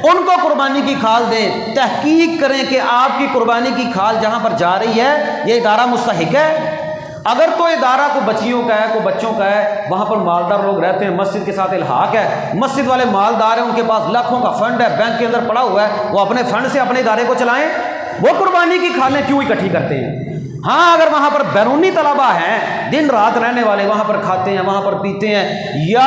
ان کو قربانی کی کھال دیں۔ تحقیق کریں کہ آپ کی قربانی کی کھال جہاں پر جا رہی ہے یہ ادارہ مستحق ہے۔ اگر تو ادارہ کو بچیوں کا ہے، کو بچوں کا ہے، وہاں پر مالدار لوگ رہتے ہیں، مسجد کے ساتھ الحاق ہے، مسجد والے مالدار ہیں، ان کے پاس لاکھوں کا فنڈ ہے، بینک کے اندر پڑا ہوا ہے، وہ اپنے فنڈ سے اپنے ادارے کو چلائیں، وہ قربانی کی کھالیں کیوں اکٹھی کرتے ہیں؟ ہاں اگر وہاں پر بیرونی طلباء ہیں، دن رات رہنے والے، وہاں پر کھاتے ہیں، وہاں پر پیتے ہیں، یا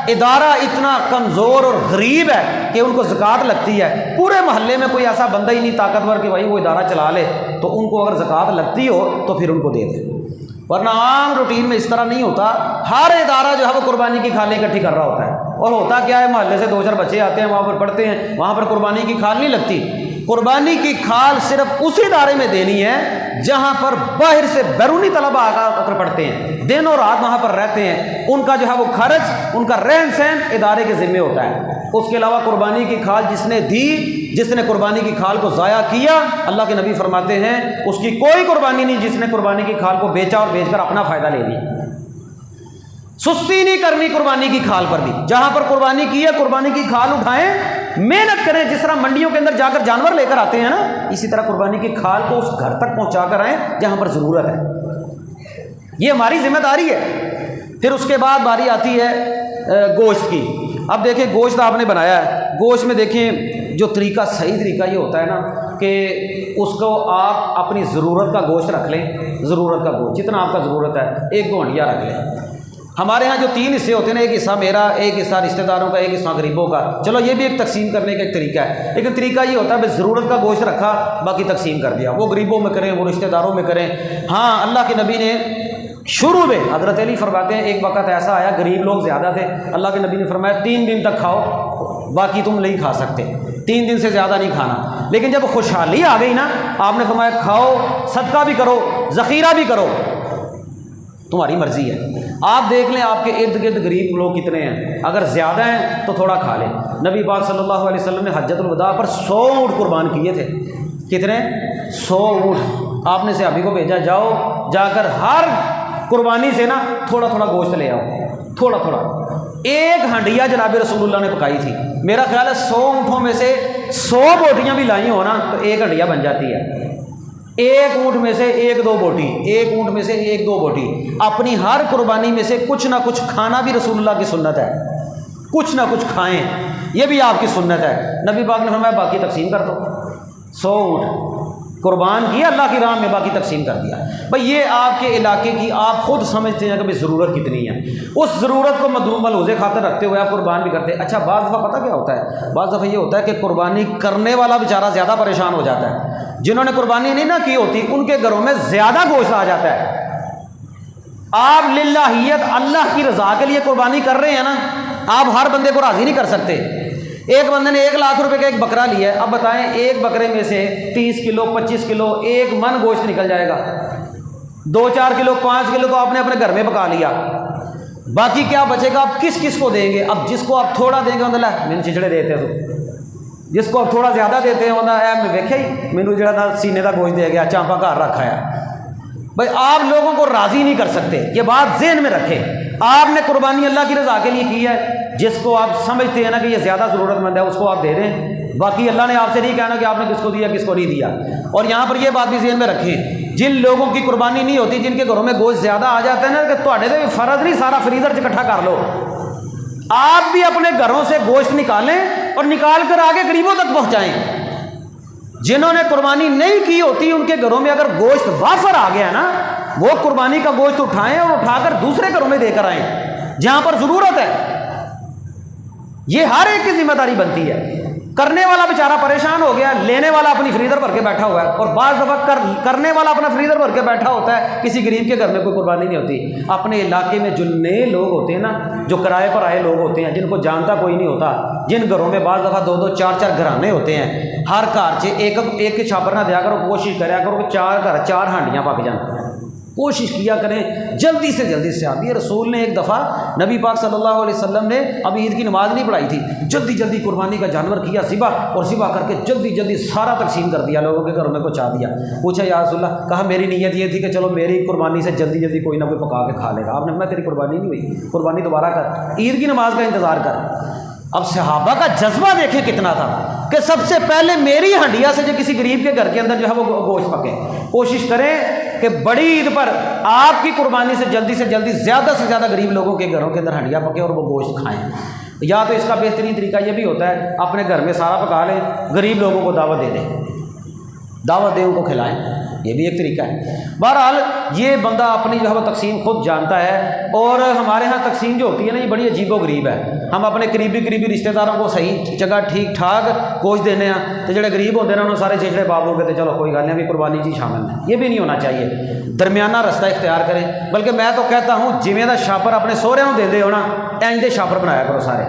ادارہ اتنا کمزور اور غریب ہے کہ ان کو زکوٰۃ لگتی ہے، پورے محلے میں کوئی ایسا بندہ ہی نہیں طاقتور کہ بھائی وہ ادارہ چلا لے، تو ان کو اگر زکوٰۃ لگتی ہو تو پھر ان کو دے دیں، ورنہ عام روٹین میں اس طرح نہیں ہوتا۔ ہر ادارہ جو ہے وہ قربانی کی کھالیں اکٹھی کر رہا ہوتا ہے، اور ہوتا کیا ہے، محلے سے 2-4 بچے آتے ہیں، وہاں پر پڑھتے ہیں، وہاں پر قربانی کی کھال نہیں لگتی۔ قربانی کی کھال صرف اسی ادارے میں دینی ہے جہاں پر باہر سے بیرونی طلباء آ کر پڑھتے ہیں، دن اور رات وہاں پر رہتے ہیں، ان کا جو ہے وہ خرچ، ان کا رہن سہن ادارے کے ذمہ ہوتا ہے۔ اس کے علاوہ قربانی کی کھال جس نے دی، جس نے قربانی کی کھال کو ضائع کیا، اللہ کے نبی فرماتے ہیں اس کی کوئی قربانی نہیں جس نے قربانی کی کھال کو بیچا اور بیچ کر اپنا فائدہ لے لیا۔ سستی نہیں کرنی قربانی کی کھال پر بھی، جہاں پر قربانی کی ہے قربانی کی کھال اٹھائیں، محنت کریں، جس طرح منڈیوں کے اندر جا کر جانور لے کر آتے ہیں نا، اسی طرح قربانی کی کھال کو اس گھر تک پہنچا کر آئیں جہاں پر ضرورت ہے، یہ ہماری ذمہ داری ہے۔ پھر اس کے بعد باری آتی ہے گوشت کی۔ اب دیکھیں گوشت آپ نے بنایا ہے، گوشت میں دیکھیں جو طریقہ، صحیح طریقہ یہ ہوتا ہے نا کہ اس کو آپ اپنی ضرورت کا گوشت رکھ لیں، ضرورت کا گوشت جتنا آپ کا ضرورت ہے، 1-2 ہنڈیاں رکھ لیں، ہمارے ہاں جو 3 حصے ہوتے ہیں نا، ایک حصہ میرا، ایک حصہ رشتہ داروں کا، ایک حصہ غریبوں کا، چلو یہ بھی ایک تقسیم کرنے کا ایک طریقہ ہے، لیکن طریقہ یہ ہوتا ہے بھائی ضرورت کا گوشت رکھا، باقی تقسیم کر دیا، وہ غریبوں میں کریں، وہ رشتہ داروں میں کریں۔ ہاں اللہ کے نبی نے شروع میں، حضرت علی فرماتے ہیں ایک وقت ایسا آیا غریب لوگ زیادہ تھے، اللہ کے نبی نے فرمایا 3 دن تک کھاؤ، باقی تم نہیں کھا سکتے، 3 دن سے زیادہ نہیں کھانا۔ لیکن جب خوشحالی آ گئی نا، آپ نے فرمایا کھاؤ، صدقہ بھی کرو، ذخیرہ بھی کرو، تمہاری مرضی ہے۔ آپ دیکھ لیں آپ کے ارد گرد غریب لوگ کتنے ہیں، اگر زیادہ ہیں تو تھوڑا کھا لیں۔ نبی پاک صلی اللہ علیہ وسلم نے حجۃ الوداع پر 100 اونٹ قربان کیے تھے۔ کتنے؟ 100 اونٹ۔ آپ نے صحابی کو بھیجا، جاؤ جا کر ہر قربانی سے نا تھوڑا تھوڑا گوشت لے آؤ، تھوڑا تھوڑا۔ ایک ہنڈیا جناب رسول اللہ نے پکائی تھی، میرا خیال ہے 100 اونٹوں میں سے 100 بوٹیاں بھی لائی ہو نا تو ایک ہنڈیا بن جاتی ہے۔ ایک اونٹ میں سے 1-2 بوٹی، ایک اونٹ میں سے 1-2 بوٹی۔ اپنی ہر قربانی میں سے کچھ نہ کچھ کھانا بھی رسول اللہ کی سنت ہے، کچھ نہ کچھ کھائیں، یہ بھی آپ کی سنت ہے۔ نبی پاک نے فرمایا باقی تقسیم کر دو۔ 100 اونٹ قربان کیا اللہ کی راہ میں، باقی تقسیم کر دیا۔ بھئی یہ آپ کے علاقے کی، آپ خود سمجھتے ہیں کہ بھئی ضرورت کتنی ہے، اس ضرورت کو ملحوظ خاطر رکھتے ہوئے آپ قربان بھی کرتے ہیں۔ اچھا بعض دفعہ پتہ کیا ہوتا ہے، بعض دفعہ یہ ہوتا ہے کہ قربانی کرنے والا بیچارہ زیادہ پریشان ہو جاتا ہے، جنہوں نے قربانی نہیں نہ کی ہوتی ان کے گھروں میں زیادہ گوشت آ جاتا ہے۔ آپ للہیت اللہ کی رضا کے لیے قربانی کر رہے ہیں نا، آپ ہر بندے کو راضی نہیں کر سکتے۔ ایک بندے نے 1 لاکھ روپے کا ایک بکرا لیا ہے، اب بتائیں ایک بکرے میں سے 30 کلو 25 کلو 1 من گوشت نکل جائے گا، 2-4 کلو 5 کلو تو آپ نے اپنے گھر میں پکا لیا، باقی کیا بچے گا؟ آپ کس کس کو دیں گے؟ اب جس کو آپ تھوڑا دیں گے اللہ میں چچڑے دیتے ہو، جس کو آپ تھوڑا زیادہ دیتے ہیں میں ویکھے ہی مینو جڑا نا سینے کا گوشت دے گیا، چانپا گھر رکھا ہے۔ بھائی آپ لوگوں کو راضی نہیں کر سکتے، یہ بات ذہن میں رکھیں۔ آپ نے قربانی اللہ کی رضا کے لیے کی ہے، جس کو آپ سمجھتے ہیں نا کہ یہ زیادہ ضرورت مند ہے اس کو آپ دے دیں، باقی اللہ نے آپ سے نہیں کہنا کہ آپ نے کس کو دیا کس کو نہیں دیا۔ اور یہاں پر یہ بات بھی ذہن میں رکھیں، جن لوگوں کی قربانی نہیں ہوتی، جن کے گھروں میں گوشت زیادہ آ جاتا ہے نا، کہ تھوڑے سے فرض نہیں سارا فریزر اکٹھا کر لو، آپ بھی اپنے گھروں سے گوشت نکالیں اور نکال کر آگے غریبوں تک پہنچائیں۔ جنہوں نے قربانی نہیں کی ہوتی ان کے گھروں میں اگر گوشت وافر آ گیا نا، وہ قربانی کا گوشت اٹھائیں اور اٹھا کر دوسرے گھروں میں دے کر آئیں جہاں پر ضرورت ہے۔ یہ ہر ایک کی ذمہ داری بنتی ہے۔ کرنے والا بیچارہ پریشان ہو گیا، لینے والا اپنی فریزر بھر کے بیٹھا ہوا ہے، اور بعض دفعہ کرنے والا اپنا فریزر بھر کے بیٹھا ہوتا ہے، کسی غریب کے گھر میں کوئی قربانی نہیں ہوتی۔ اپنے علاقے میں جو نئے لوگ ہوتے ہیں نا، جو کرائے پر آئے لوگ ہوتے ہیں، جن کو جانتا کوئی نہیں ہوتا، جن گھروں میں بعض دفعہ 2-2 4-4 گھرانے ہوتے ہیں، ہر گھر سے ایک کے چھاپر نہ دیا کرو، کوشش کریا کرو کہ 4 گھر 4 ہانڈیاں پک جائیں، کوشش کیا کریں جلدی سے جلدی سے۔ آتی ہے رسول نے ایک دفعہ نبی پاک صلی اللہ علیہ وسلم نے ابھی عید کی نماز نہیں پڑھائی تھی، جلدی جلدی قربانی کا جانور کیا ذبح، اور ذبح کر کے جلدی جلدی سارا تقسیم کر دیا، لوگوں کے گھروں میں پہنچا دیا۔ پوچھا یا رسول اللہ، کہا میری نیت یہ تھی کہ چلو میری قربانی سے جلدی جلدی کوئی نہ کوئی پکا کے کھا لے گا۔ آپ نے، میں تیری قربانی نہیں ہوئی، قربانی دوبارہ کر، عید کی نماز کا انتظار کر۔ اب صحابہ کا جذبہ دیکھیں کتنا تھا کہ سب سے پہلے میری ہنڈیا سے جو کسی غریب کے گھر کے اندر جو ہے وہ گوشت پکے۔ کوشش کریں کہ بڑی عید پر آپ کی قربانی سے جلدی زیادہ سے زیادہ غریب لوگوں کے گھروں کے اندر ہنڈیا پکے اور وہ گوشت کھائیں۔ یا تو اس کا بہترین طریقہ یہ بھی ہوتا ہے اپنے گھر میں سارا پکا لیں، غریب لوگوں کو دعوت دے دیں، دعوت دیں، ان کو کھلائیں، یہ بھی ایک طریقہ ہے۔ بہرحال یہ بندہ اپنی جو ہے وہ تقسیم خود جانتا ہے، اور ہمارے ہاں تقسیم جو ہوتی ہے نا یہ بڑی عجیب و غریب ہے۔ ہم اپنے قریبی رشتہ داروں کو صحیح جگہ ٹھیک ٹھاک گوشت دینے ہیں، تو جڑے غریب ہوتے ہیں انہوں سارے چچڑے باب ہو گئے، چلو کوئی گل نہیں ابھی قربانی جی شامل ہے، یہ بھی نہیں ہونا چاہیے۔ درمیانہ رستہ اختیار کریں، بلکہ میں تو کہتا ہوں جویں دا شاپر اپنے سہریاں نوں دے ہونا اینج دے شاپر بنایا کرو سارے۔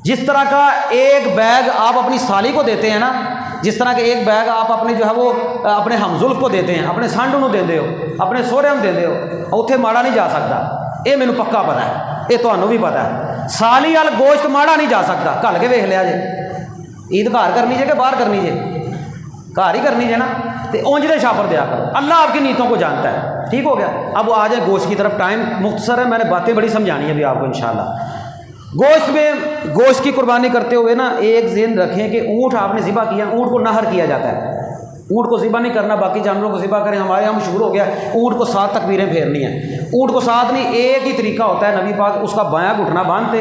جس طرح کا ایک بیگ آپ اپنی سالی کو دیتے ہیں نا، جس طرح کہ ایک بیگ آپ اپنے جو ہے وہ اپنے ہمزلف کو دیتے ہیں، اپنے سانڈ نوں دیندے ہو، اپنے سہریاں نوں دیندے ہو، اوتھے ماڑا نہیں جا سکتا، یہ مینوں پکا پتہ ہے، یہ تہانوں بھی پتہ ہے۔ سالی وال گوشت ماڑا نہیں جا سکتا، گھل کے ویکھ لیا جے، عید گھر کرنی جے کہ باہر کرنی جے، گھر ہی کرنی جے نا، تو اونج دے شاپر دیا کرو، اللہ آپ کی نیتوں کو جانتا ہے۔ ٹھیک ہو گیا؟ اب آ جائیں گوشت کی طرف، ٹائم مختصر ہے، میں نے باتیں بڑی سمجھانی ہے ابھی آپ کو انشاءاللہ۔ گوشت کی قربانی کرتے ہوئے نا ایک ذہن رکھیں کہ اونٹ آپ نے ذبح کیا، اونٹ کو نہر کیا جاتا ہے، اونٹ کو ذبح نہیں کرنا، باقی جانوروں کو ذبح کریں۔ ہمارے یہاں مشہور ہو گیا اونٹ کو 7 تکبیریں پھیرنی ہیں، اونٹ کو 7 نہیں، ایک ہی طریقہ ہوتا ہے، نبی پاک اس کا بایاں گھٹنا باندھتے،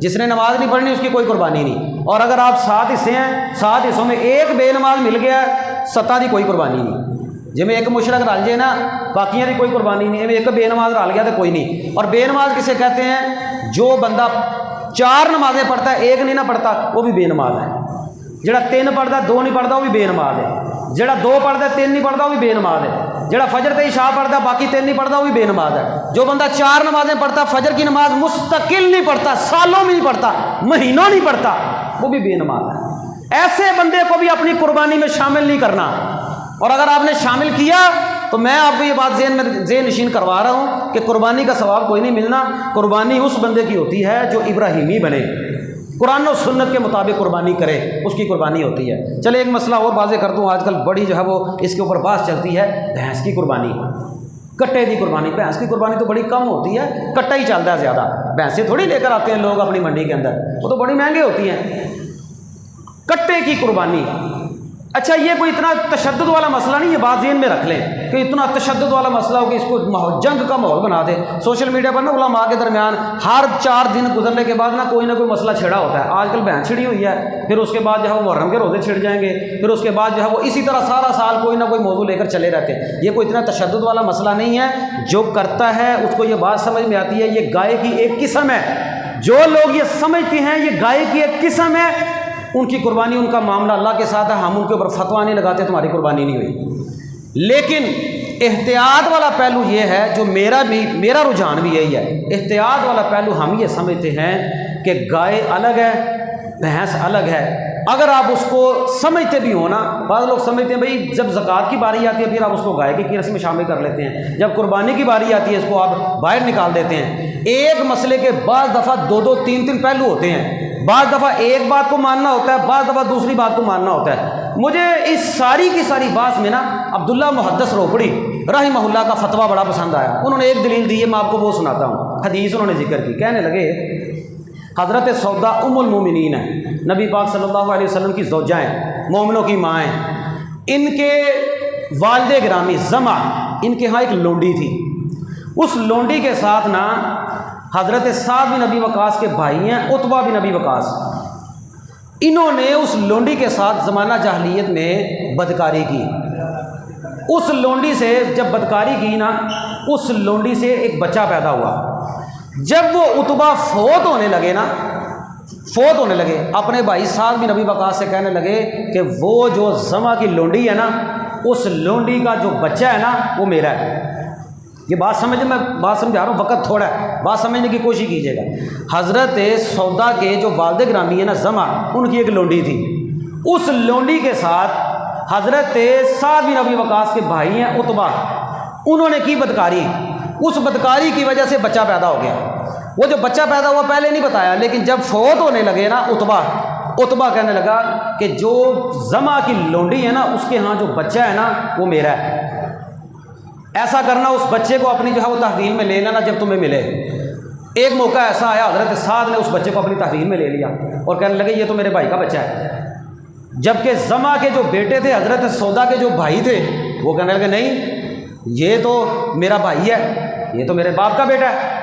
جس نے نماز نہیں پڑھنی اس کی کوئی قربانی نہیں، اور اگر آپ 7 حصے ہیں 7 حصوں میں ایک بے نماز مل گیا 7 کی کوئی قربانی نہیں، جی میں ایک مشرک رل جائے نا باقیاں کی کوئی قربانی نہیں، ایک بے نماز رل گیا تو کوئی نہیں۔ اور بے نماز کسے کہتے ہیں؟ جو بندہ 4 نمازیں پڑھتا ہے ایک نہیں نہ پڑھتا وہ بھی بے نماز ہے، جڑا 3 پڑھتا ہے 2 نہیں پڑھتا وہ بھی بے نماز ہے، جڑا 2 پڑھتا ہے 3 نہیں پڑھتا وہ بھی بے نماز ہے، جڑا فجر تے عشاء پڑھتا ہے باقی 3 نہیں پڑھتا وہ بھی بے نماز ہے، جو بندہ 4 نمازیں پڑھتا فجر کی نماز مستقل نہیں پڑھتا، سالوں میں نہیں پڑھتا، مہینوں نہیں پڑھتا، وہ بھی بے نماز ہے۔ ایسے بندے کو بھی اپنی قربانی میں شامل نہیں کرنا، اور اگر آپ نے شامل کیا تو میں آپ کو یہ بات ذہن نشین کروا رہا ہوں کہ قربانی کا ثواب کوئی نہیں ملنا، قربانی اس بندے کی ہوتی ہے جو ابراہیمی بنے، قرآن و سنت کے مطابق قربانی کرے، اس کی قربانی ہوتی ہے۔ چلے ایک مسئلہ اور واضح کر دوں، آج کل بڑی جو ہے وہ اس کے اوپر بحث چلتی ہے، بھینس کی قربانی، کٹے کی قربانی۔ بھینس کی قربانی تو بڑی کم ہوتی ہے، کٹا ہی چلتا ہے زیادہ، بھینسیں تھوڑی لے کر آتے ہیں لوگ اپنی منڈی کے اندر، وہ تو بڑی مہنگی ہوتی ہیں۔ کٹے کی قربانی، اچھا یہ کوئی اتنا تشدد والا مسئلہ نہیں، یہ بات ذہن میں رکھ لیں کہ اتنا تشدد والا مسئلہ ہو کہ اس کو جنگ کا ماحول بنا دے۔ سوشل میڈیا پر نا علماء کے درمیان ہر 4 دن گزرنے کے بعد نا کوئی نہ کوئی مسئلہ چھڑا ہوتا ہے۔ آج کل بہن چھڑی ہوئی ہے، پھر اس کے بعد جو ہے وہ محرم کے روزے چھڑ جائیں گے، پھر اس کے بعد جو ہے وہ اسی طرح سارا سال کوئی نہ کوئی موضوع لے کر چلے رہتے ہیں۔ یہ کوئی اتنا تشدد والا مسئلہ نہیں ہے، جو کرتا ہے اس کو یہ بات سمجھ میں آتی ہے یہ گائے کی ایک قسم ہے۔ جو لوگ یہ سمجھتے ہیں یہ گائے کی ایک قسم ہے، ان کی قربانی ان کا معاملہ اللہ کے ساتھ ہے، ہم ان کے اوپر فتویٰ نہیں لگاتے تمہاری قربانی نہیں ہوئی۔ لیکن احتیاط والا پہلو یہ ہے جو میرا رجحان بھی یہی ہے، احتیاط والا پہلو ہم یہ سمجھتے ہیں کہ گائے الگ ہے بھینس الگ ہے۔ اگر آپ اس کو سمجھتے بھی ہو نا، بعض لوگ سمجھتے ہیں بھائی جب زکوٰۃ کی باری آتی ہے پھر آپ اس کو گائے کی رسم میں شامل کر لیتے ہیں، جب قربانی کی باری آتی ہے اس کو آپ باہر نکال دیتے ہیں۔ ایک مسئلے کے بعض دفعہ 2 3 پہلو ہوتے ہیں، بعض دفعہ ایک بات کو ماننا ہوتا ہے، بعض دفعہ دوسری بات کو ماننا ہوتا ہے۔ مجھے اس ساری کی ساری بات میں نا عبداللہ محدث روپڑی رحمہ اللہ کا فتویٰ بڑا پسند آیا۔ انہوں نے ایک دلیل دی ہے، میں آپ کو وہ سناتا ہوں، حدیث انہوں نے ذکر کی۔ کہنے لگے حضرت سودا ام المومنین ہیں، نبی پاک صلی اللہ علیہ وسلم کی زوجہ ہیں، مومنوں کی ماں ہیں، ان کے والد گرامی زمع، ان کے ہاں ایک لونڈی تھی، اس لونڈی کے ساتھ نا حضرت سعد بن ابی وقاص کے بھائی ہیں عتبہ بن ابی وقاص، انہوں نے اس لونڈی کے ساتھ زمانہ جاہلیت میں بدکاری کی۔ اس لونڈی سے جب بدکاری کی نا، اس لونڈی سے ایک بچہ پیدا ہوا۔ جب وہ عتبہ فوت ہونے لگے اپنے بھائی سعد بن ابی وقاص سے کہنے لگے کہ وہ جو زمع کی لونڈی ہے نا، اس لونڈی کا جو بچہ ہے نا وہ میرا ہے۔ یہ بات سمجھیں، میں بات سمجھا رہا ہوں، وقت تھوڑا ہے، بات سمجھنے کی کوشش کیجیے گا۔ حضرت سودا کے جو والد گرامی ہے نا زمع، ان کی ایک لونڈی تھی، اس لونڈی کے ساتھ حضرت سعد بن ابی وقاص کے بھائی ہیں عتبہ، انہوں نے کی بدکاری، اس بدکاری کی وجہ سے بچہ پیدا ہو گیا۔ وہ جو بچہ پیدا ہوا پہلے نہیں بتایا، لیکن جب فوت ہونے لگے نا عتبہ کہنے لگا کہ جو زمع کی لونڈی ہے نا اس کے ہاں جو بچہ ہے نا وہ میرا ہے، ایسا کرنا اس بچے کو اپنی جو ہے وہ تحویل میں لے لینا جب تمہیں ملے۔ ایک موقع ایسا آیا حضرت سعد نے اس بچے کو اپنی تحویل میں لے لیا اور کہنے لگے یہ تو میرے بھائی کا بچہ ہے، جبکہ زمع کے جو بیٹے تھے حضرت سودا کے جو بھائی تھے وہ کہنے لگے نہیں یہ تو میرا بھائی ہے، یہ تو میرے باپ کا بیٹا ہے،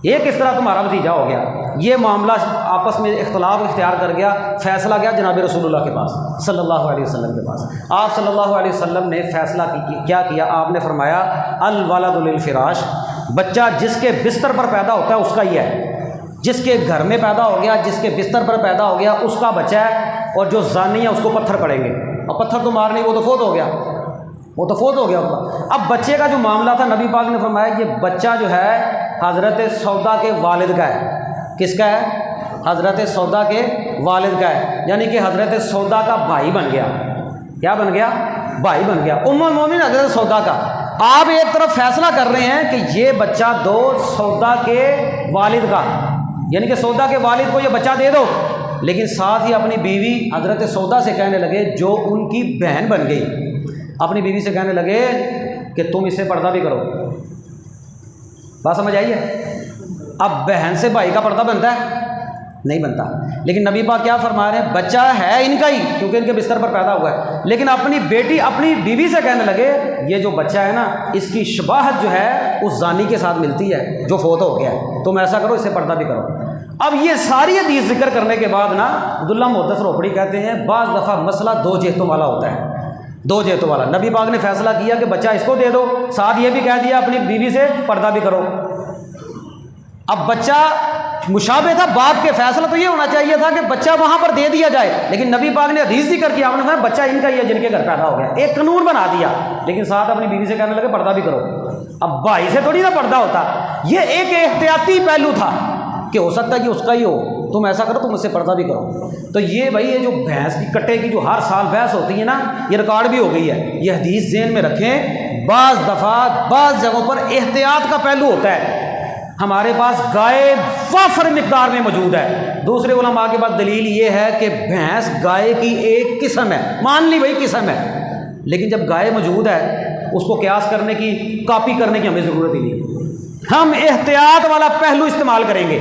یہ کس طرح تمہارا بھتیجا ہو گیا۔ یہ معاملہ آپس میں اختلاف اختیار کر گیا، فیصلہ گیا جناب رسول اللہ کے پاس صلی اللہ علیہ وسلم کے پاس۔ آپ صلی اللہ علیہ وسلم نے فیصلہ کیا کیا؟ آپ نے فرمایا الولد للفراش، بچہ جس کے بستر پر پیدا ہوتا ہے اس کا ہی ہے، جس کے گھر میں پیدا ہو گیا، جس کے بستر پر پیدا ہو گیا اس کا بچہ ہے، اور جو زانی ہے اس کو پتھر پڑیں گے، اور پتھر تو مارنے وہ تو فوت ہو گیا، وہ تو فوت ہو گیا ہوگا۔ اب بچے کا جو معاملہ تھا نبی پاک نے فرمایا یہ بچہ جو ہے حضرت سودا کے والد کا ہے۔ کس کا ہے؟ حضرت سودا کے والد کا ہے، یعنی کہ حضرت سودا کا بھائی بن گیا۔ کیا بن گیا؟ بھائی بن گیا، ام المومنین حضرت سودا کا۔ آپ ایک طرف فیصلہ کر رہے ہیں کہ یہ بچہ دو سودا کے والد کا، یعنی کہ سودا کے والد کو یہ بچہ دے دو، لیکن ساتھ ہی اپنی بیوی حضرت سودا سے کہنے لگے جو ان کی بہن بن گئی، اپنی بیوی سے کہنے لگے کہ تم اس سے پردہ بھی کرو۔ بات سمجھ آئی ہے؟ اب بہن سے بھائی کا پردہ بنتا ہے؟ نہیں بنتا، لیکن نبی پاک کیا فرما رہے ہیں؟ بچہ ہے ان کا ہی کیونکہ ان کے بستر پر پیدا ہوا ہے، لیکن اپنی بیٹی اپنی بیوی سے کہنے لگے یہ جو بچہ ہے نا اس کی شباہت جو ہے اس زانی کے ساتھ ملتی ہے جو فوت ہو گیا ہے، تم ایسا کرو اس سے پردہ بھی کرو۔ اب یہ ساری حدیث ذکر کرنے کے بعد نا عبداللہ محدث روپڑی کہتے ہیں بعض دفعہ مسئلہ دو جہتوں والا ہوتا ہے، دو جہتوں والا۔ نبی پاک نے فیصلہ کیا کہ بچہ اس کو دے دو، ساتھ یہ بھی کہہ دیا اپنی بیوی سے پردہ بھی کرو۔ اب بچہ مشابہ تھا، باپ کے فیصلہ تو یہ ہونا چاہیے تھا کہ بچہ وہاں پر دے دیا جائے، لیکن نبی پاک نے حدیث ذکر کیا، آپ نے کہا بچہ ان کا ہی ہے جن کے گھر پیدا ہو گیا، ایک قانون بنا دیا، لیکن ساتھ اپنی بیوی سے کہنے لگے پردہ بھی کرو۔ اب بھائی سے تھوڑی نا پردہ ہوتا، یہ ایک احتیاطی پہلو تھا کہ ہو سکتا ہے کہ اس کا ہی ہو، تم ایسا کرو تم اس سے پردہ بھی کرو۔ تو یہ بھائی یہ جو بھینس کی کٹے کی جو ہر سال بحث ہوتی ہے نا، یہ ریکارڈ بھی ہو گئی ہے، یہ حدیث ذہن میں رکھیں۔ بعض دفعہ بعض جگہوں پر احتیاط کا پہلو ہوتا ہے، ہمارے پاس گائے وافر مقدار میں موجود ہے، دوسرے علماء کے بعد دلیل یہ ہے کہ بھینس گائے کی ایک قسم ہے، مان لی بھائی قسم ہے، لیکن جب گائے موجود ہے اس کو قیاس کرنے کی، کاپی کرنے کی ہمیں ضرورت ہی نہیں، ہم احتیاط والا پہلو استعمال کریں گے۔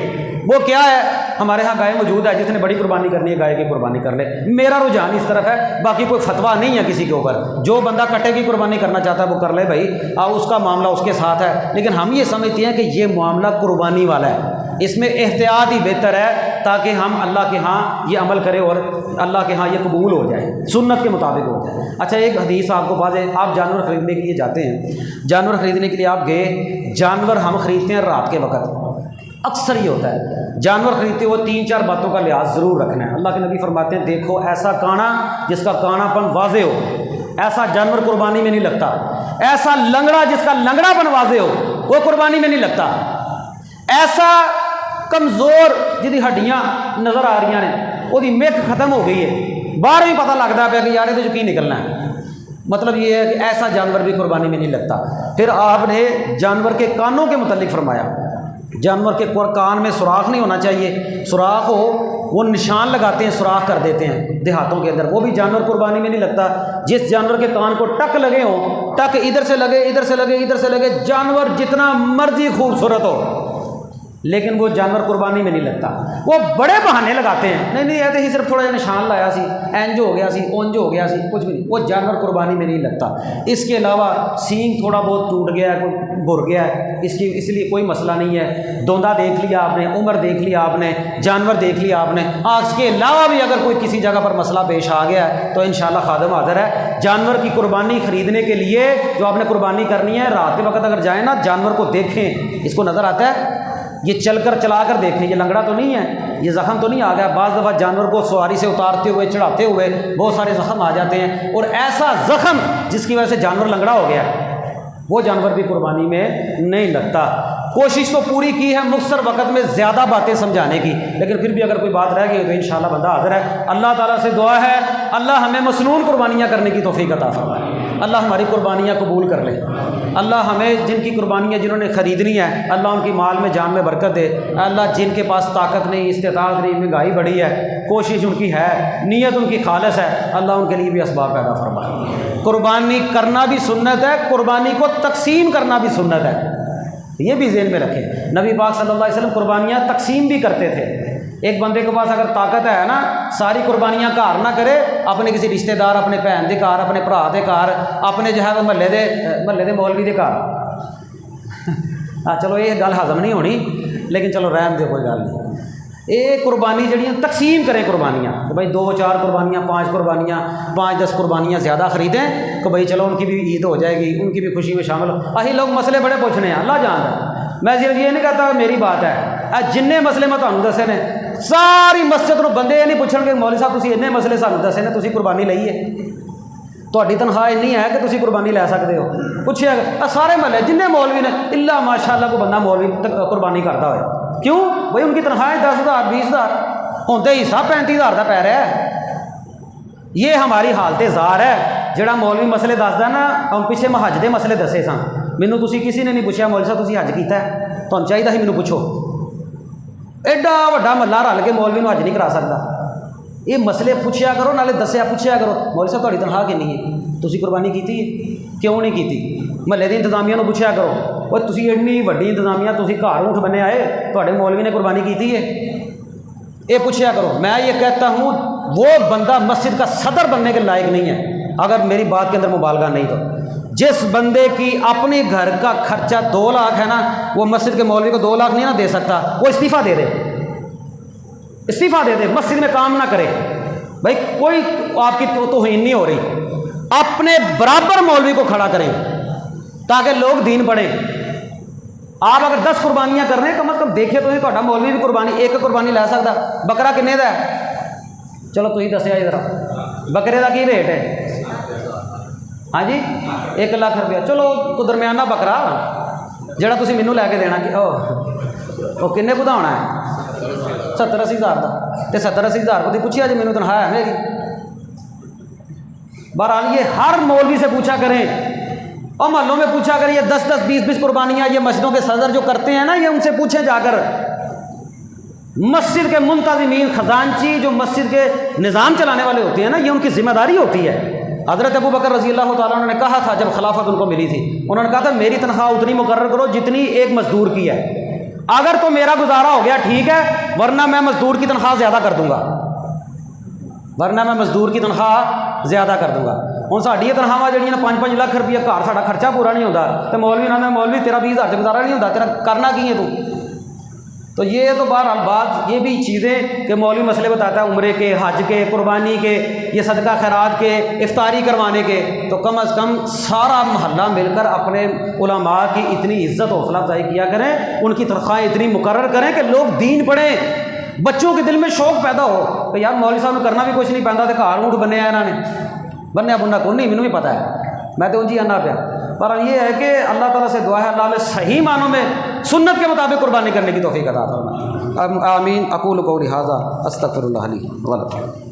وہ کیا ہے، ہمارے ہاں گائے موجود ہے، جس نے بڑی قربانی کرنی ہے گائے کی قربانی کر لے، میرا رجحان اس طرف ہے، باقی کوئی فتویٰ نہیں ہے کسی کے اوپر، جو بندہ کٹے کی قربانی کرنا چاہتا ہے وہ کر لے بھائی، اس کا معاملہ اس کے ساتھ ہے، لیکن ہم یہ سمجھتے ہیں کہ یہ معاملہ قربانی والا ہے، اس میں احتیاط ہی بہتر ہے تاکہ ہم اللہ کے ہاں یہ عمل کریں اور اللہ کے ہاں یہ قبول ہو جائے، سنت کے مطابق ہو جائے۔ اچھا ایک حدیث آپ کو بات ہے، آپ جانور خریدنے کے لیے جاتے ہیں، جانور خریدنے کے لیے آپ گئے، جانور ہم خریدتے ہیں رات کے وقت، اکثر یہ ہوتا ہے جانور خریدتے ہوئے 3-4 باتوں کا لحاظ ضرور رکھنا ہے۔ اللہ کے نبی فرماتے ہیں دیکھو ایسا کانا جس کا کانا پن واضح ہو، ایسا جانور قربانی میں نہیں لگتا، ایسا لنگڑا جس کا لنگڑا پن واضح ہو وہ قربانی میں نہیں لگتا، ایسا کمزور جدی ہڈیاں نظر آ رہی ہیں وہ میک ختم ہو گئی ہے، باہر بھی پتہ لگتا ہے کہ یار یہ کی نکلنا ہے، مطلب یہ ہے کہ ایسا جانور بھی قربانی میں نہیں لگتا۔ پھر آپ نے جانور کے کانوں کے متعلق فرمایا، جانور کے کان میں سوراخ نہیں ہونا چاہیے، سوراخ ہو وہ نشان لگاتے ہیں، سوراخ کر دیتے ہیں دیہاتوں کے اندر، وہ بھی جانور قربانی میں نہیں لگتا۔ جس جانور کے کان کو ٹک لگے ہوں، ٹک ادھر سے لگے ادھر سے لگے ادھر سے لگے، جانور جتنا مرضی خوبصورت ہو لیکن وہ جانور قربانی میں نہیں لگتا۔ وہ بڑے بہانے لگاتے ہیں، نہیں نہیں ایسے ہی صرف تھوڑا جا نشان لایا سی، اینج ہو گیا سی، اونج ہو گیا سی، کچھ بھی نہیں، وہ جانور قربانی میں نہیں لگتا۔ اس کے علاوہ سینگ تھوڑا بہت ٹوٹ گیا ہے، کوئی بھر گیا ہے، اس لیے کوئی مسئلہ نہیں ہے، دوندا دیکھ لیا آپ نے، عمر دیکھ لیا آپ نے، جانور دیکھ لیا آپ نے، اس کے علاوہ بھی اگر کوئی کسی جگہ پر مسئلہ پیش آ گیا ہے تو انشاءاللہ خادم حاضر ہے۔ جانور کی قربانی خریدنے کے لیے جو آپ نے قربانی کرنی ہے، رات کے وقت اگر جائیں نا، جانور کو دیکھیں، اس کو نظر آتا ہے، یہ چلا کر دیکھیں، یہ لنگڑا تو نہیں ہے، یہ زخم تو نہیں آ گیا۔ بعض دفعہ جانور کو سواری سے اتارتے ہوئے چڑھاتے ہوئے بہت سارے زخم آ جاتے ہیں، اور ایسا زخم جس کی وجہ سے جانور لنگڑا ہو گیا وہ جانور بھی قربانی میں نہیں لگتا۔ کوشش تو پوری کی ہے مختصر وقت میں زیادہ باتیں سمجھانے کی، لیکن پھر بھی اگر کوئی بات رہ گئی تو انشاءاللہ بندہ حاضر ہے۔ اللہ تعالیٰ سے دعا ہے اللہ ہمیں مسنون قربانیاں کرنے کی توفیق عطا فرمائے، اللہ ہماری قربانیاں قبول کر لے، اللہ ہمیں جن کی قربانیاں جنہوں نے خریدنی ہے اللہ ان کی مال میں جان میں برکت دے، اللہ جن کے پاس طاقت نہیں، استطاعت نہیں، مہنگائی بڑی ہے، کوشش ان کی ہے، نیت ان کی خالص ہے، اللہ ان کے لیے بھی اسباب پیدا فرمائے۔ قربانی کرنا بھی سنت ہے، قربانی کو تقسیم کرنا بھی سنت ہے، یہ بھی ذہن میں رکھیں۔ نبی پاک صلی اللہ علیہ وسلم قربانیاں تقسیم بھی کرتے تھے۔ ایک بندے کے پاس اگر طاقت ہے نا، ساری قربانیاں گھر نہ کرے، اپنے کسی رشتہ دار، اپنے بہن دے گھر، اپنے بھرا دے گھر، اپنے جو ہے وہ محلے دے مولوی دے گھر، چلو یہ گل ہضم نہیں ہونی لیکن چلو رہن دے، کوئی گل نہیں۔ یہ قربانی جڑیاں تقسیم کریں قربانیاں، کہ بھائی 2-4 قربانیاں، 5 قربانیاں، 5-10 قربانیاں زیادہ خریدیں کہ بھائی چلو ان کی بھی عید ہو جائے گی، ان کی بھی خوشی میں شامل ہو۔ اہی لوگ مسئلے بڑے پوچھنے ہیں، اللہ جانتا ہے، میں صرف یہ نہیں کہتا میری بات ہے، جن مسئلے میں تمہیں دسے نے ساری مسجد نو بندے یہ نہیں پوچھن گے مولوی صاحب تسی اتنے مسئلے سانوں دسے نے، تسی قربانی لئی ہے، تہاڈی تنخواہ اتنی ہے کہ تسی قربانی لے سکتے ہو، پوچھے سارے محلے جن مولوی نے الا ماشاءاللہ کو بندہ مولوی قربانی کرتا ہوئے، کیوں بھائی ان کی تنخواہ 10,000 20,000 ہوتے ہی سب 35,000 کا پی رہا ہے۔ یہ ہماری حالت زار ہے، جڑا مولوی مسئلے دسدا نا، ہم پیچھے میں حج دے مسئلے دسے سن، مینوں تسی کسی نے نہیں پوچھا مولوی صاحب تسی حج کیتا ہے، تمہیں چاہیے سی مینوں پوچھو، ایڈا وڈا محلہ رل کے مولوی نو حج نہیں کرا سکتا۔ یہ مسئلے پوچھیا کرو، نالے دسیا پوچھیا کرو، مولوی صاحب تہاڈی تنخواہ کتنی ہے، تسی قربانی کیتی ہے، کیوں نہیں کیتی، محلے دی انتظامیہ نو پوچھیا کرو، وہ تسی ایڈی وڈی انتظامیہ، تسی گھر اونٹ بنے آئے، تہاڈے مولوی نے قربانی کیتی ہے، یہ پوچھیا کرو۔ میں یہ کہتا ہوں وہ بندہ مسجد کا صدر بننے کے لائق نہیں ہے، اگر میری بات کے اندر مبالغہ نہیں تو۔ جس بندے کی اپنے گھر کا خرچہ 2 لاکھ ہے نا، وہ مسجد کے مولوی کو 2 لاکھ نہیں نا دے سکتا، وہ استعفیٰ دے دے، استعفیٰ دے دے, مسجد میں کام نہ کرے. بھائی کوئی آپ کی توہین نہیں ہو رہی, اپنے برابر مولوی کو کھڑا کریں تاکہ لوگ دین پڑھیں. آپ اگر 10 قربانیاں کر رہے ہیں کم از کم دیکھے تو تہاڈا مولوی بھی قربانی ایک قربانی لے سکتا. بکرا کنے دا ہے؟ چلو تھی دسیا ذرا بکرے کا کی ریٹ ہے؟ ہاں جی 1 لاکھ روپیہ. چلو تو درمیانہ بکرا جڑا تسی مینوں لے کے دینا کہ وہ کنے کو ہونا ہے 70-80 ہزار کا. تو 70-80 ہزار کو پوچھیا جی مینوں تنخواہ ہے میری. بہرحال یہ ہر مولوی سے پوچھا کریں اور محلوں میں پوچھا کریں. یہ 10-10 20-20 قربانیاں یہ مسجدوں کے صدر جو کرتے ہیں نا, یہ ان سے پوچھیں جا کر. مسجد کے منتظمین خزانچی جو مسجد کے نظام چلانے والے ہوتے ہیں نا, یہ ان کی ذمہ داری ہوتی ہے. حضرت ابو بکر رضی اللہ تعالیٰ عنہ نے کہا تھا جب خلافت ان کو ملی تھی, انہوں نے کہا تھا میری تنخواہ اتنی مقرر کرو جتنی ایک مزدور کی ہے. اگر تو میرا گزارا ہو گیا ٹھیک ہے, ورنہ میں مزدور کی تنخواہ زیادہ کر دوں گا, ورنہ میں مزدور کی تنخواہ زیادہ کر دوں گا. ہوں ساری یہ تنخواہ جہاں 5-5 لاکھ روپیہ گھر ساڈا خرچہ پورا نہیں ہوتا, تو مولوی انہوں نے مولوی تیرا 20 ہزار سے گزارا نہیں ہوتا, تیرا کرنا کی ہے تو. تو یہ تو بہرحال بات یہ بھی چیزیں کہ مولوی مسئلے بتاتا ہے عمرے کے, حج کے, قربانی کے, یہ صدقہ خیرات کے, افطاری کروانے کے. تو کم از کم سارا محلہ مل کر اپنے علماء کی اتنی عزت حوصلہ افزائی کیا کریں, ان کی تنخواہیں اتنی مقرر کریں کہ لوگ دین پڑھیں, بچوں کے دل میں شوق پیدا ہو کہ یار مولوی صاحب نے کرنا بھی کچھ نہیں پہنتا, تو گھر اونٹ بننے انہوں نے بنیا بننا کون نہیں, مینوں بھی پتہ ہے, میں تو انجی آنا پیا. پر یہ ہے کہ اللہ تعالیٰ سے دعا ہے اللہ میں صحیح معنوں میں سنت کے مطابق قربانی کرنے کی توفیق عطا فرمائے. آمین. اقول قولی ھذا استغفر اللہ لی ولکم.